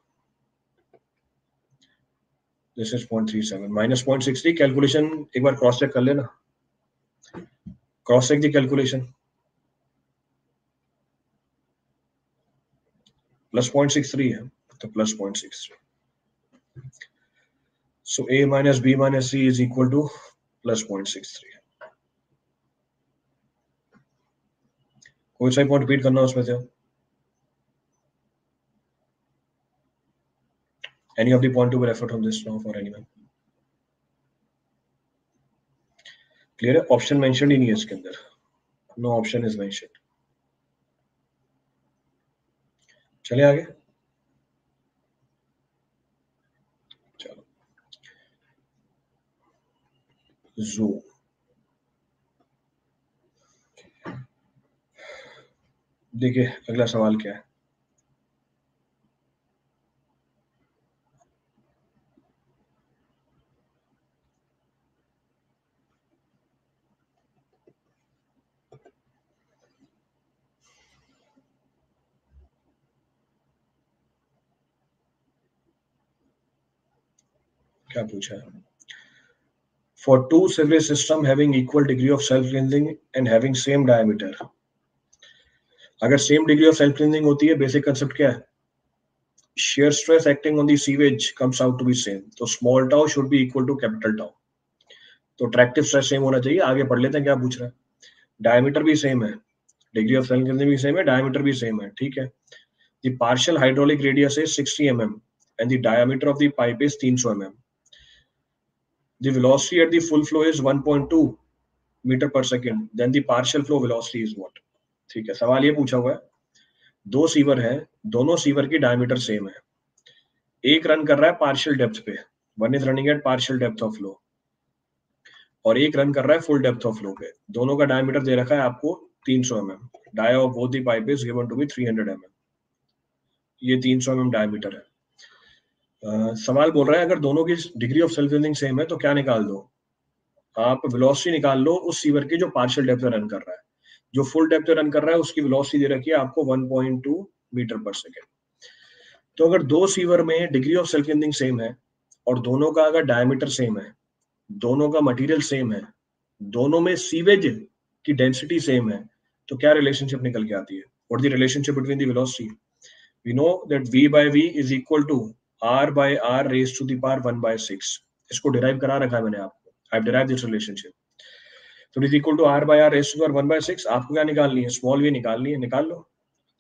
दिस इज 0.37 माइनस 0.63। कैलकुलेशन एक बार क्रॉस चेक कर लेना, cross check the calculation. Plus 0.63 है, तो plus 0.63। So a minus b minus c is equal to plus 0.63। कोई सा पॉइंट रिपीट करना उसमें से? Any of the point to be referred from this now for anyone? Clear है? ऑप्शन मेंशन ही नहीं है इसके अंदर, नो ऑप्शन इज मेंशन। चले आगे। चलो जू। देखिए अगला सवाल क्या है। क्या पूछा है? For two sewerage system having equal degree of self cleansing and having same diameter, अगर same degree of self cleansing होती है, बेसिक कंसेप्ट क्या है? shear stress acting on the sewage comes out to be same, तो small tau should be equal to capital tau, तो ट्रैक्टिव स्ट्रेस सेम होना चाहिए। आगे पढ़ लेते हैं क्या पूछ रहा है। डायमीटर भी सेम है, डिग्री ऑफ सेल्फ क्लींजिंग भी सेम है, डायमीटर भी सेम है, ठीक है। The partial hydraulic radius is 60 mm and the diameter of the pipe is 300 mm. The velocity at the full flow is 1.2 metre per second, then the partial flow velocity is what. ठीक है, सवाल ये पूछा हुआ है, दो सीवर है, दोनों सीवर की डायमीटर सेम है, एक रन कर रहा है पार्शियल डेप्थ पे, one is running at partial depth of flow, और एक रन कर रहा है फुल डेप्थ ऑफ फ्लो पे। दोनों का डायमीटर दे रखा है आपको 300 mm, dia of both the pipe is given to be 300 mm, ये 300 mm डायमीटर है। सवाल बोल रहा है अगर दोनों की degree of self cleansing same है तो क्या निकाल दो? आप वेलोसिटी निकाल लो उस सीवर की जो पार्शियल डेप्थ पे रन कर रहा है, जो फुल डेप्थ पे रन कर रहा है उसकी वेलोसिटी दे रखी है आपको 1.2 मीटर पर सेकेंड। तो अगर दो सीवर में degree of self cleansing same है और दोनों का अगर डायमीटर सेम है, दोनों का मटेरियल सेम है, दोनों में सीवेज की डेंसिटी सेम है, तो क्या रिलेशनशिप निकल के आती है? What the relationship between the velocity? We know that v by v is equal to r by r raised to the power 1/6। इसको डिराइव करा रखा है मैंने आपको, I have derived this relationship. तो it is equal to r by r raised to the power 1/6। आपको क्या निकालनी है? स्मॉल v निकालनी है, निकाल लो।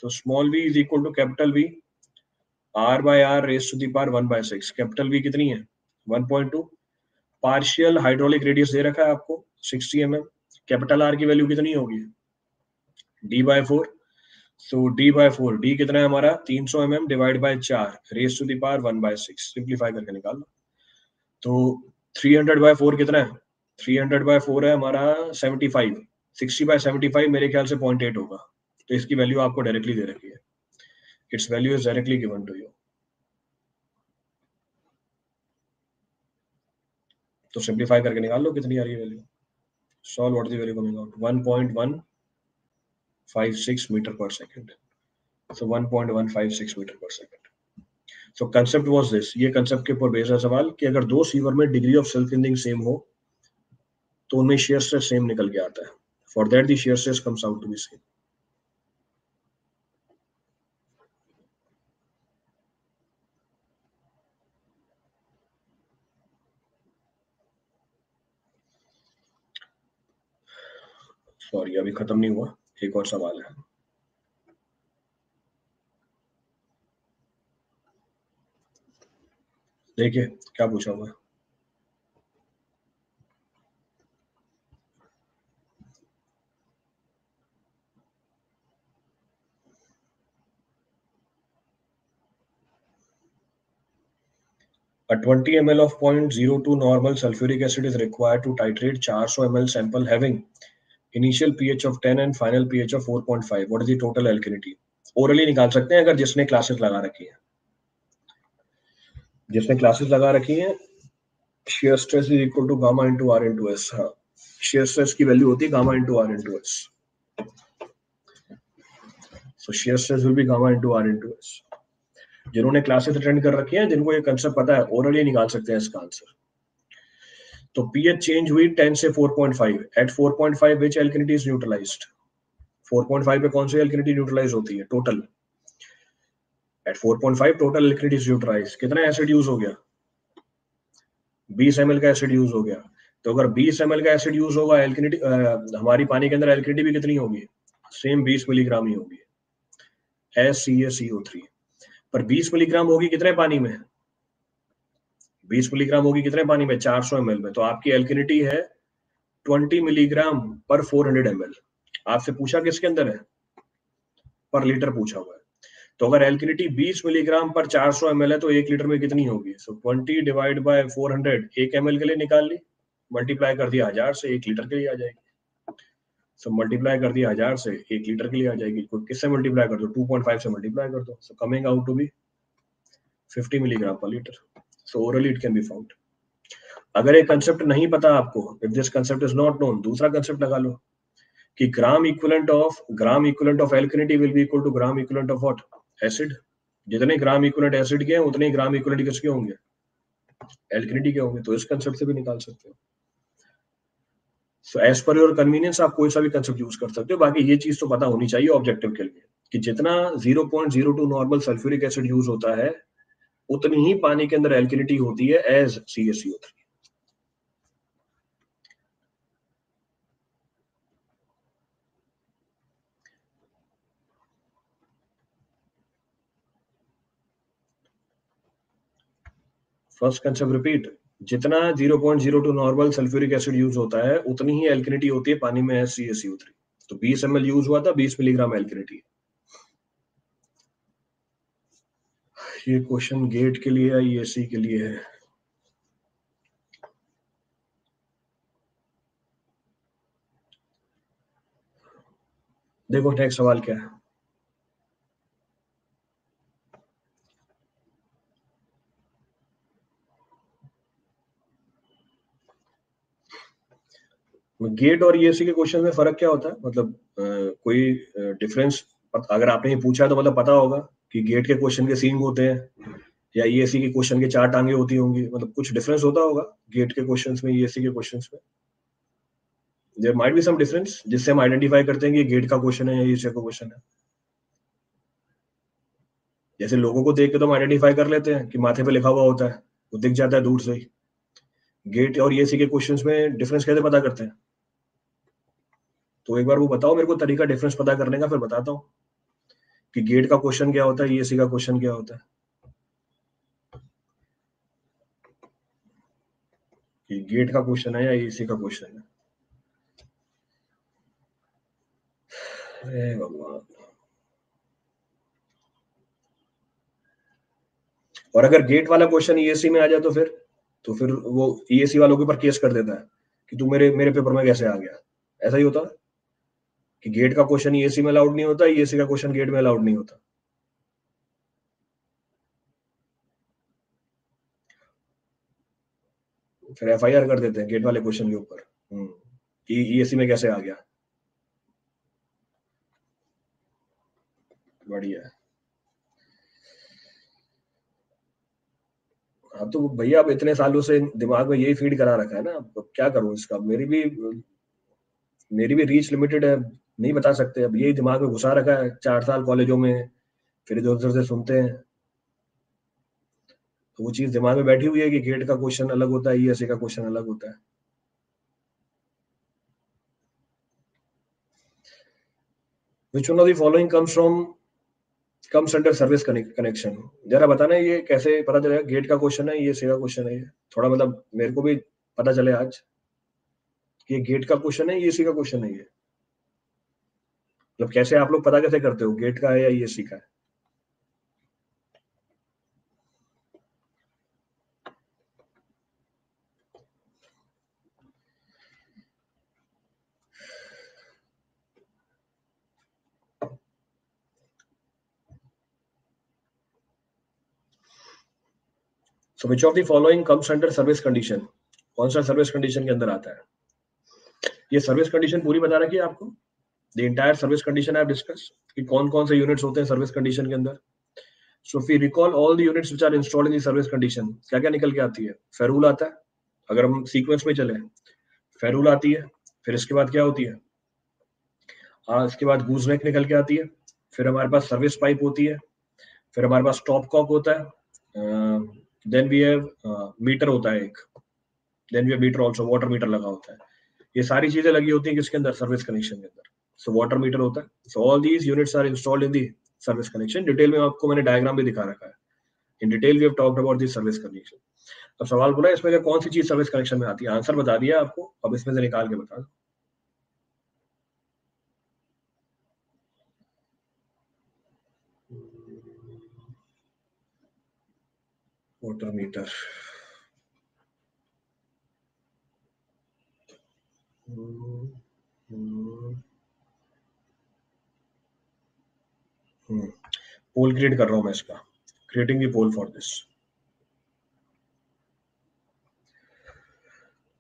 तो स्मॉल v इज इक्वल टू capital V r by r raised to the power 1/6। Capital V कितनी है? 1.2। पार्शियल हाइड्रोलिक रेडियस दे रखा है आपको 60 mm, कैपिटल R की वैल्यू कितनी होगी? d/4। सो d/4, d कितना है हमारा? 300 mm divide by 4 raise to the power 1/6, simplify करके निकाल लो। तो 300/4 कितना है? 300/4 है हमारा 75, 60/75 मेरे ख्याल से 0.8 होगा, तो इसकी वैल्यू आपको डायरेक्टली दे रखी है, its value is directly given to you. तो सिंपलीफाई करके निकाल लो कितनी आ रही है value. Solve what is the value coming out? 1.156 metre per second. So 1.156 metre per second. So concept was this, ये कंसेप्ट के ऊपर बेस्ड है सवाल कि अगर दो सीवर में degree of self cleansing same हो तो उनमें shear stress सेम निकल के आता है। For that the shear stress comes out to be same। Sorry अभी खत्म नहीं हुआ, एक और सवाल है। देखिए क्या पूछा हुआ है। A 20 ml of 0.02 normal sulfuric acid is required to titrate 400 ml sample having initial pH of 10 and final pH of 4.5। What is the total alkalinity? Orally निकाल सकते हैं अगर जिसने क्लासेस लगा रखी है, जिसने क्लासेस लगा रखी है। shear stress is equal to gamma into r into s। हाँ, shear stress की वैल्यू होती है gamma into r into s। so shear stress will be gamma into r into s। जिन्होंने क्लासेस अटेंड कर रखी हैं, जिनको ये कंसेप्ट पता है, ओरली निकाल सकते हैं इसका आंसर। तो पीएच चेंज हुई 10 से 4.5, at 4.5 which alkalinity is neutralised? 4.5 पे कौन सी एल्कनिटी न्यूट्रलाइज होती है? Total. At 4.5 total alkalinity is neutralised. कितना एसिड यूज हो गया? 20 ml का एसिड यूज हो गया। तो अगर 20 ml का एसिड यूज होगा, एल्कनिटी हमारी पानी के अंदर एल्कनिटी भी कितनी होगी? सेम 20 मिलीग्राम ही होगी, SCaCO3। पर 20 मिलीग्राम होगी कितने पानी में? 20 मिलीग्राम होगी कितने पानी में? 400 ml में। तो आपकी एल्कनिटी है 20 मिलीग्राम पर 400 ml। आपसे पूछा किसके अंदर है? पर लीटर पूछा हुआ है। तो अगर एल्कनिटी 20 मिलीग्राम पर 400 ml है तो 1 लीटर में कितनी होगी? सो 20 डिवाइड बाय 400, 1 ml के लिए निकाल ली, मल्टीप्लाई कर दिया 1000 से 1 लीटर के लिए आ जाएगी। सो मल्टीप्लाई कर दिया 1000 से 1 लीटर के लिए आ जाएगी। किससे मल्टीप्लाई कर दो? 2.5 से मल्टीप्लाई कर दो। So coming out to be 50 milligram per litre. So orally it can be found. अगर एक कंसेप्ट नहीं पता आपको, if this concept is not known, दूसरा कंसेप्ट लगा लो कि gram equivalent of alkalinity will be equal to gram equivalent of what? Acid. जितने ग्राम इक्विवेलेंट एसिड के हैं उतने ही ग्राम इक्विवेलेंट किसके होंगे? एल्कनिटी के होंगे। तो इस कंसेप्ट से भी निकाल सकते हो। So as per your convenience आप कोई सा भी कंसेप्ट यूज कर सकते हो। बाकी ये चीज तो पता होनी चाहिए ऑब्जेक्टिव के लिए कि जितना 0.02 नॉर्मल सल्फ्यूरिक एसिड यूज होता है उतनी ही पानी के अंदर एल्कनिटी होती है as CaCO3। First concept repeat, जितना 0.02 नॉर्मल सल्फ्यूरिक एसिड यूज होता है उतनी ही एल्कनिटी होती है पानी में एज CaCO3। तो 20 ml यूज हुआ था, 20 मिलीग्राम एल्कनिटी। ये क्वेश्चन गेट के लिए है, ESC के लिए है। देखो नेक्स्ट सवाल क्या है। गेट और ESC के क्वेश्चन में फर्क क्या होता है? मतलब कोई डिफरेंस अगर आपने ये पूछा तो मतलब पता होगा कि गेट के क्वेश्चन के सींग होते हैं या ESC के क्वेश्चन के 4 टांगे होती होंगी। मतलब कुछ डिफरेंस होता होगा गेट के क्वेश्चंस में, ESC के क्वेश्चंस में। There might be some difference जिससे हम आइडेंटिफाई करते हैं कि गेट का क्वेश्चन है या ESC का क्वेश्चन है। जैसे लोगों को देख के तो हम आइडेंटिफाई कर लेते हैं कि माथे पे लिखा हुआ होता है, वो दिख जाता है दूर से ही। गेट और ESC के क्वेश्चंस में डिफरेंस कैसे पता करते हैं? तो एक बार वो बताओ मेरे को तरीका डिफरेंस पता करने का, फिर बताता हूँ कि गेट का क्वेश्चन क्या होता है, ESC का क्वेश्चन क्या होता है। कि गेट का क्वेश्चन है या ESC का क्वेश्चन है। अरे भगवान। और अगर गेट वाला क्वेश्चन ESC में आ जाए तो फिर वो ESC वालों के ऊपर केस कर देता है कि तू मेरे मेरे पेपर में कैसे आ गया। ऐसा ही होता है कि गेट का क्वेश्चन ESC में अलाउड नहीं होता, ESC का क्वेश्चन गेट में अलाउड नहीं होता। फिर FIR कर देते हैं गेट वाले क्वेश्चन के ऊपर कि ESC में कैसे आ गया। बढ़िया है। हाँ तो भैया अब इतने सालों से दिमाग में यही फीड करा रखा है ना, अब क्या करूं इसका? मेरी भी रीच लिमिटेड है, नहीं बता सकते। अब यही दिमाग में घुसा रखा है 4 साल कॉलेजों में, फिर इधर उधर से सुनते हैं तो वो चीज दिमाग में बैठी हुई है कि गेट का क्वेश्चन अलग होता है, ESC का क्वेश्चन अलग होता है। Which one of the following comes under service connection? जरा बताना ये कैसे पता चलेगा गेट का क्वेश्चन है, ESC का क्वेश्चन है? ये थोड़ा मतलब मेरे को भी पता चले आज कि ये गेट का क्वेश्चन है, ESC का क्वेश्चन है। ये मतलब कैसे आप लोग पता कैसे करते हो गेट का है या ESC का है? So which of the following comes under service condition? कौन सा सर्विस कंडीशन के अंदर आता है? ये सर्विस कंडीशन पूरी बता रखी है आपको, the entire service condition I have discuss कि कौन कौन से यूनिट्स होते हैं सर्विस कंडीशन के अंदर। So if we recall all the units which are installed in the service condition, क्या क्या निकल के आती है? फेरूल आता है, अगर हम सीक्वेंस में चले। फेरूल आती है, फिर इसके बाद क्या होती है? इसके बाद गूजनेक निकल के आती है, फिर हमारे पास सर्विस पाइप होती है, फिर हमारे पास स्टॉप कॉक होता है, देन वी हैव मीटर होता है एक, then we have meter also, water meter लगा होता है। ये सारी चीजें लगी होती हैं किसके अंदर? सर्विस कनेक्शन के अंदर। सो वाटर मीटर होता है। So all these units are installed in the service connection. Detail में आपको मैंने डायग्राम भी दिखा रखा है। In detail we have talked about this service connection. अब सवाल बोला इसमें से कौन सी चीज सर्विस कनेक्शन में आती है? आंसर बता दिया आपको, अब इसमें से निकाल के बता दो। Water meter. पोल क्रिएट कर रहा हूं मैं इसका, creating the poll for this.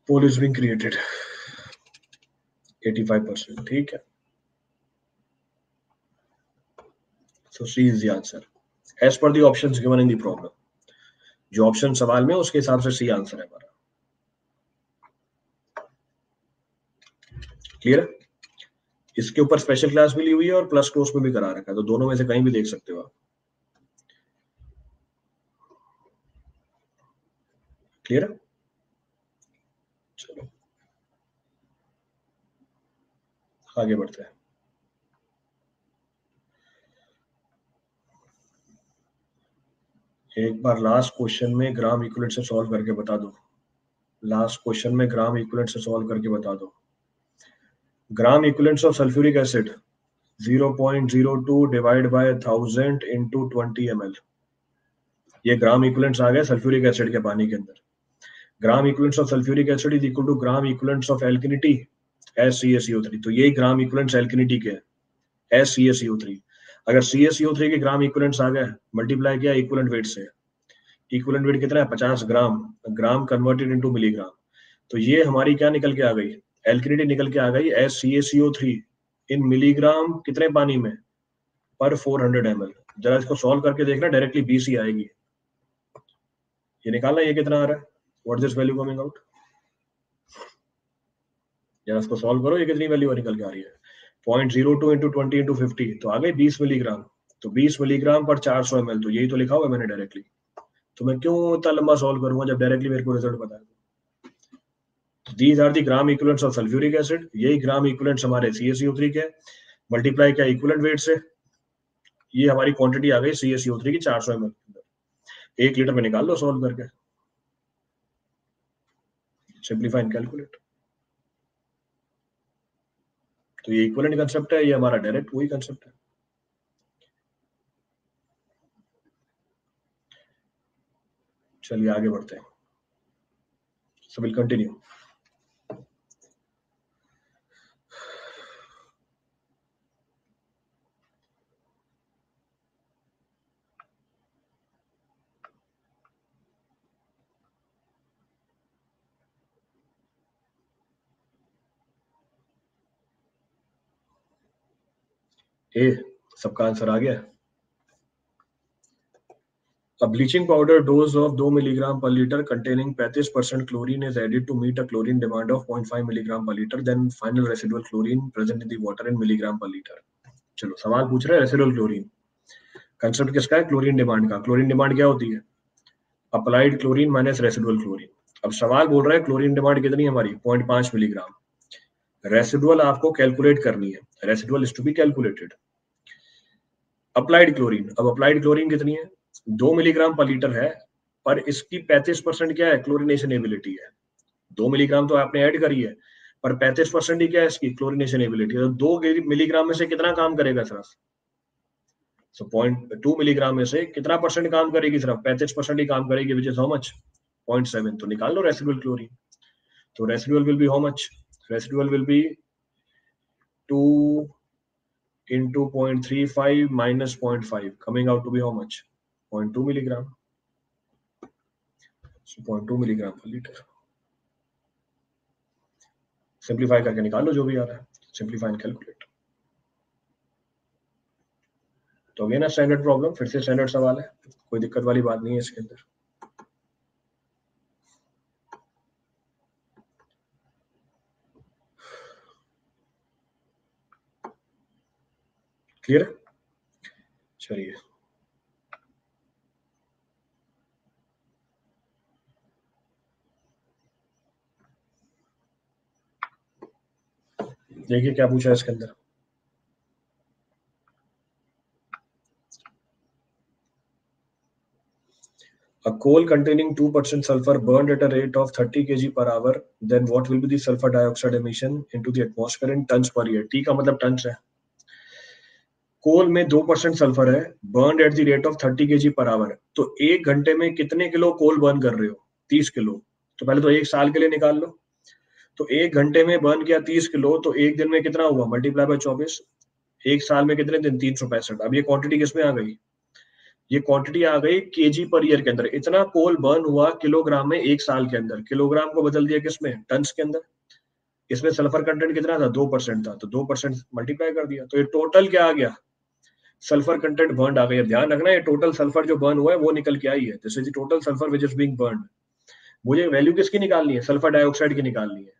Poll is being created 85%, ठीक है। So C is the answer as per the options given in the problem। जो ऑप्शन सवाल में उसके हिसाब से सी आंसर है हमारा। क्लियर? इसके ऊपर स्पेशल क्लास भी ली हुई है और प्लस कोर्स में भी करा रखा है, तो दोनों में से कहीं भी देख सकते हो आप। क्लियर? चलो आगे बढ़ते हैं। एक बार लास्ट क्वेश्चन में ग्राम इक्विवेलेंट से सॉल्व करके बता दो। लास्ट क्वेश्चन में ग्राम इक्विवेलेंट से सॉल्व करके बता दो। Gram equivalents of sulphuric acid 0.02 divide by 1000 into 20 ml। ये ग्राम इक्विवेलेंट्स आ गए सल्फ्यूरिक एसिड के पानी के अंदर। Gram equivalents of sulphuric acid is equal to gram equivalents of alkalinity SCaCO3। तो ये ग्राम इक्विवेलेंट्स एल्किनिटी के SCaCO3। अगर CaCO3 के ग्राम इक्विवेलेंट्स आ गए, मल्टीप्लाई किया इक्विवेलेंट वेट से। इक्विवेलेंट वेट कितना है? 50 ग्राम। ग्राम कन्वर्टेड इनटू मिलीग्राम। तो ये हमारी क्या निकल के आ गई? एल्किनिटी निकल के आ गई SCaCO3 इन मिलीग्राम कितने पानी में? पर 400 ml। जरा इसको सॉल्व करके देखना, डायरेक्टली BC आएगी। ये निकालना, ये कितना आ रहा है? What is this value coming out? जरा इसको सॉल्व करो, ये कितनी वैल्यू निकल के आ रही है? 0.02 into 20 into 50, तो आ गई 20 मिलीग्राम। तो 20 मिलीग्राम पर 400 ml, तो यही तो लिखा हुआ है मैंने डायरेक्टली। तो मैं क्यों इतना लंबा सॉल्व करूंगा जब डायरेक्टली मेरे को रिजल्ट पता है। These are the gram equivalents of sulphuric acid. यही ग्राम इक्विवेलेंट्स हमारे CaCO3 के, मल्टीप्लाई किया इक्विवेलेंट वेट से। ये हमारी क्वांटिटी आ गई CaCO3 की 400 ml। 1 लीटर में निकाल लो सॉल्व करके, सिंप्लीफाई एंड कैलकुलेट। तो ये इक्विवेलेंट कंसेप्ट है, ये हमारा डायरेक्ट वही कंसेप्ट है। चलिए आगे बढ़ते हैं। So we'll continue। ए सबका आंसर आ गया। A bleaching powder dose of 2 milligram per liter containing 35% chlorine is added to meet a chlorine demand of 0.5 milligram per liter. Then final residual chlorine present in the water in milligram per liter। चलो सवाल पूछ रहे हैं रेसिडुअल क्लोरीन। कंसेप्ट किसका है? क्लोरीन डिमांड का। क्लोरीन डिमांड क्या होती है? Applied chlorine minus residual chlorine. अब सवाल बोल रहा है क्लोरीन डिमांड कितनी है हमारी? 0.5 मिलीग्राम। रेसिडुअल आपको कैलकुलेट करनी है, residual is to be calculated. Applied chlorine, अब अप्लाइड क्लोरीन कितनी है? 2 मिलीग्राम पर लीटर है, पर इसकी 35% क्या है? क्लोरिनेशन एबिलिटी है। 2 मिलीग्राम तो आपने ऐड करी है, पर 35% ही क्या है इसकी? Chlorination ability. तो 2 मिलीग्राम में से कितना काम करेगा सिर्फ? सो 0.2 मिलीग्राम में से कितना परसेंट काम करेगी? सिर्फ 35% ही काम करेगी, विच इज हाउ मच? 0.7। तो निकाल लो रेसिडुअल क्लोरीन। तो residual will be how much? Residual will be 2 into 0.35 minus 0.5, coming out to be how much? 0.2 milligram। So 0.2 milligram per liter। Simplify करके निकाल लो जो भी आ रहा है, सिंप्लीफाई एंड कैलकुलेट। तो अगेन स्टैंडर्ड प्रॉब्लम, फिर से स्टैंडर्ड सवाल है, कोई दिक्कत वाली बात नहीं है इसके अंदर। क्लियर? चलिए देखिए क्या पूछा है इसके अंदर। A coal containing 2% sulfur burned at a rate of 30 kg per hour, then what will be the sulfur dioxide emission into the atmosphere in tons per year? T का मतलब टन्स है। कोल में 2% सल्फर है, burn at the rate of 30 kg per hour. तो 1 घंटे में कितने किलो कोल बर्न कर रहे हो? 30 किलो। तो पहले तो 1 साल के लिए निकाल लो। तो 1 घंटे में बर्न किया 30 किलो, तो एक दिन में कितना हुआ, मल्टीप्लाई बाय 24, एक साल में कितने दिन, 365। अब ये क्वांटिटी किसमें आ गई, ये क्वांटिटी आ गई केजी पर ईयर के अंदर। इतना कोल बर्न हुआ किलोग्राम में एक साल के अंदर, किलोग्राम को बदल दिया किसमें, टन्स के अंदर। इसमें सल्फर कंटेंट कितना था, 2% था, तो 2% मल्टीप्लाई कर दिया, तो ये टोटल क्या आ गया, सल्फर कंटेंट बर्न आ गया। ध्यान रखना ये टोटल सल्फर जो बर्न हुआ है वो निकल के आई है, this is total sulphur which is being burn. मुझे वैल्यू किसकी निकालनी है, सल्फर डाइऑक्साइड की निकालनी है।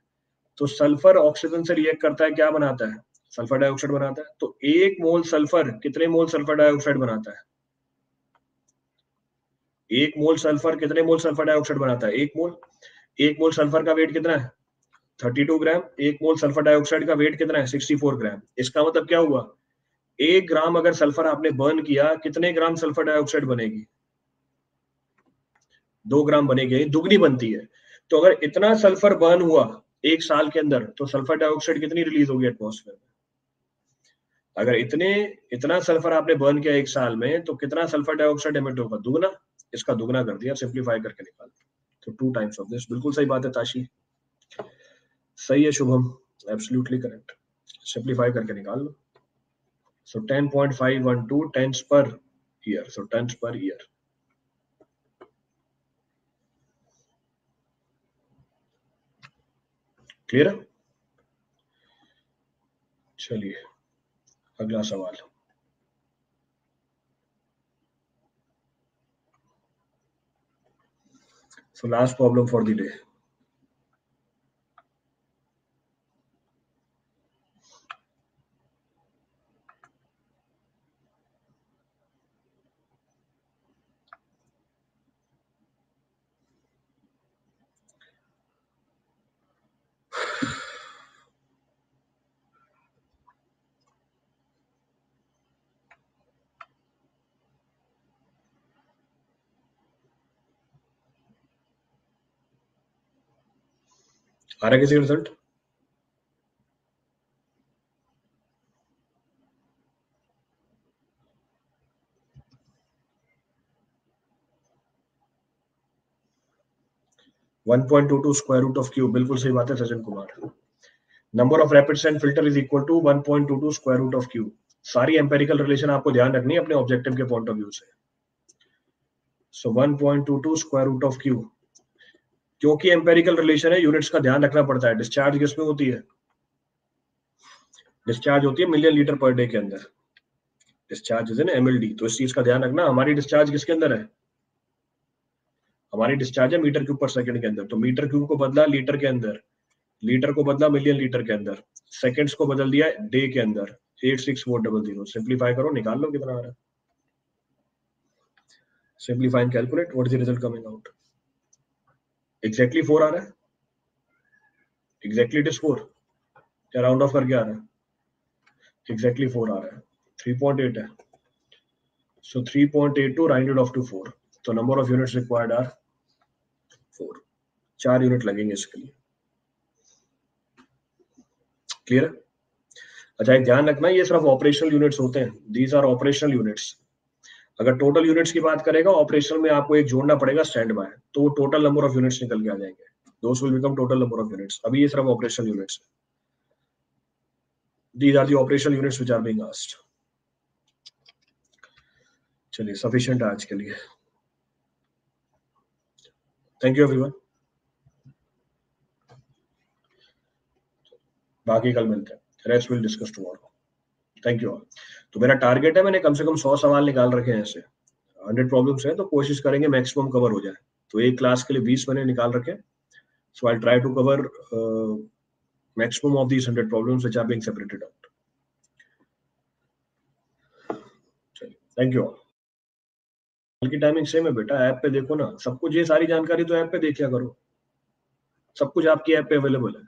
तो सल्फर ऑक्सीजन से रिएक्ट करता है, क्या बनाता है, सल्फर डाइऑक्साइड बनाता है। तो 1 मोल सल्फर कितने मोल सल्फर डाइऑक्साइड बनाता है, 1 मोल सल्फर कितने मोल सल्फर डाइऑक्साइड बनाता है, 1 मोल। 1 मोल सल्फर का वेट कितना है, 32 ग्राम। 1 मोल सल्फर डाइऑक्साइड का वेट कितना है, 64 ग्राम। इसका मतलब क्या हुआ, 1 ग्राम अगर सल्फर आपने बर्न किया, कितने ग्राम सल्फर डाइऑक्साइड बनेगी, 2 ग्राम बनेगी, दुगनी बनती है। तो अगर इतना सल्फर बर्न हुआ एक साल के अंदर, तो सल्फर डाइऑक्साइड कितनी रिलीज होगी एटमॉस्फेयर में। अगर इतना सल्फर आपने बर्न किया एक साल में, तो कितना सल्फर डाइऑक्साइड एमिट होगा, दुगना। इसका दुगना कर दिया, सिंप्लीफाई करके निकाल। तो 2 टाइम्स ऑफ दिस, बिल्कुल सही बात है ताशी, सही है शुभम, एब्सोल्युटली करेक्ट। सिंप्लीफाई करके निकाल लो। So 10.512 tens per year, so tens per year. Clear है। चलिए अगला सवाल। So last problem for the day. आ रहा है किसी result, one 1.22 square root of Q, बिल्कुल सही बात है Sachin Kumar. Number of rapid and filter is equal to 1.22 square root of Q. सारी एम्पेरिकल रिलेशन आपको ध्यान रखनी है अपने ऑब्जेक्टिव के पॉइंट ऑफ व्यू से। सो 1.22 स्क्वायर रूट ऑफ क्यू, क्योंकि एम्पेरिकल रिलेशन है, यूनिट्स का ध्यान रखना पड़ता है। डिस्चार्ज किसमें होती है, डिस्चार्ज होती है मिलियन लीटर पर डे के अंदर, डिस्चार्ज इज इन एमएलडी। तो इस चीज का ध्यान रखना, हमारी डिस्चार्ज किसके अंदर है, हमारी डिस्चार्ज है मीटर क्यूब पर सेकंड के अंदर। तो मीटर क्यूब को बदला लीटर के अंदर, लीटर को बदला मिलियन लीटर के अंदर, सेकंड्स को बदल दिया डे के अंदर, 86400। सिंप्लीफाई करो, निकाल लो कितना आ रहा है। Simplify and calculate, what is the result coming out. Exactly 4 आ रहा है, एग्जैक्टली इट इज 4, क्या राउंड ऑफ करके आ रहा है, एग्जैक्टली 4 आ रहा है, 3.8 है। सो 3.82 राउंडेड ऑफ टू 4, तो number of units required are 4, 4 unit लगेंगे इसके लिए। क्लियर है। अच्छा एक ध्यान रखना, ये सिर्फ ऑपरेशनल यूनिट्स होते हैं, दीज आर ऑपरेशनल यूनिट्स। अगर टोटल यूनिट्स की बात करेगा, ऑपरेशनल में आपको एक जोड़ना पड़ेगा स्टैंड बाय, तो वो टोटल नंबर ऑफ यूनिट्स निकल के आ जाएंगे, those will become total number of units. अभी ये सिर्फ operational units, these are the operational units which are being asked. चलिए सफिशिएंट है आज के लिए, थैंक यू एवरीवन, बाकी कल मिलते हैं, rest will discuss tomorrow, thank you all. तो मेरा टारगेट है, मैंने कम से कम 100 सवाल निकाल रखे हैं ऐसे, 100 प्रॉब्लम्स है, तो कोशिश करेंगे मैक्सिमम कवर हो जाए। तो एक क्लास के लिए 20 मैंने निकाल रखे, so I try to cover maximum of these 100 problems which are being separated out. Thank you all. कल की टाइमिंग सेम है बेटा, ऐप पे देखो ना सब कुछ, ये सारी जानकारी तो ऐप पे देखा करो, सब कुछ आपकी ऐप पे अवेलेबल है।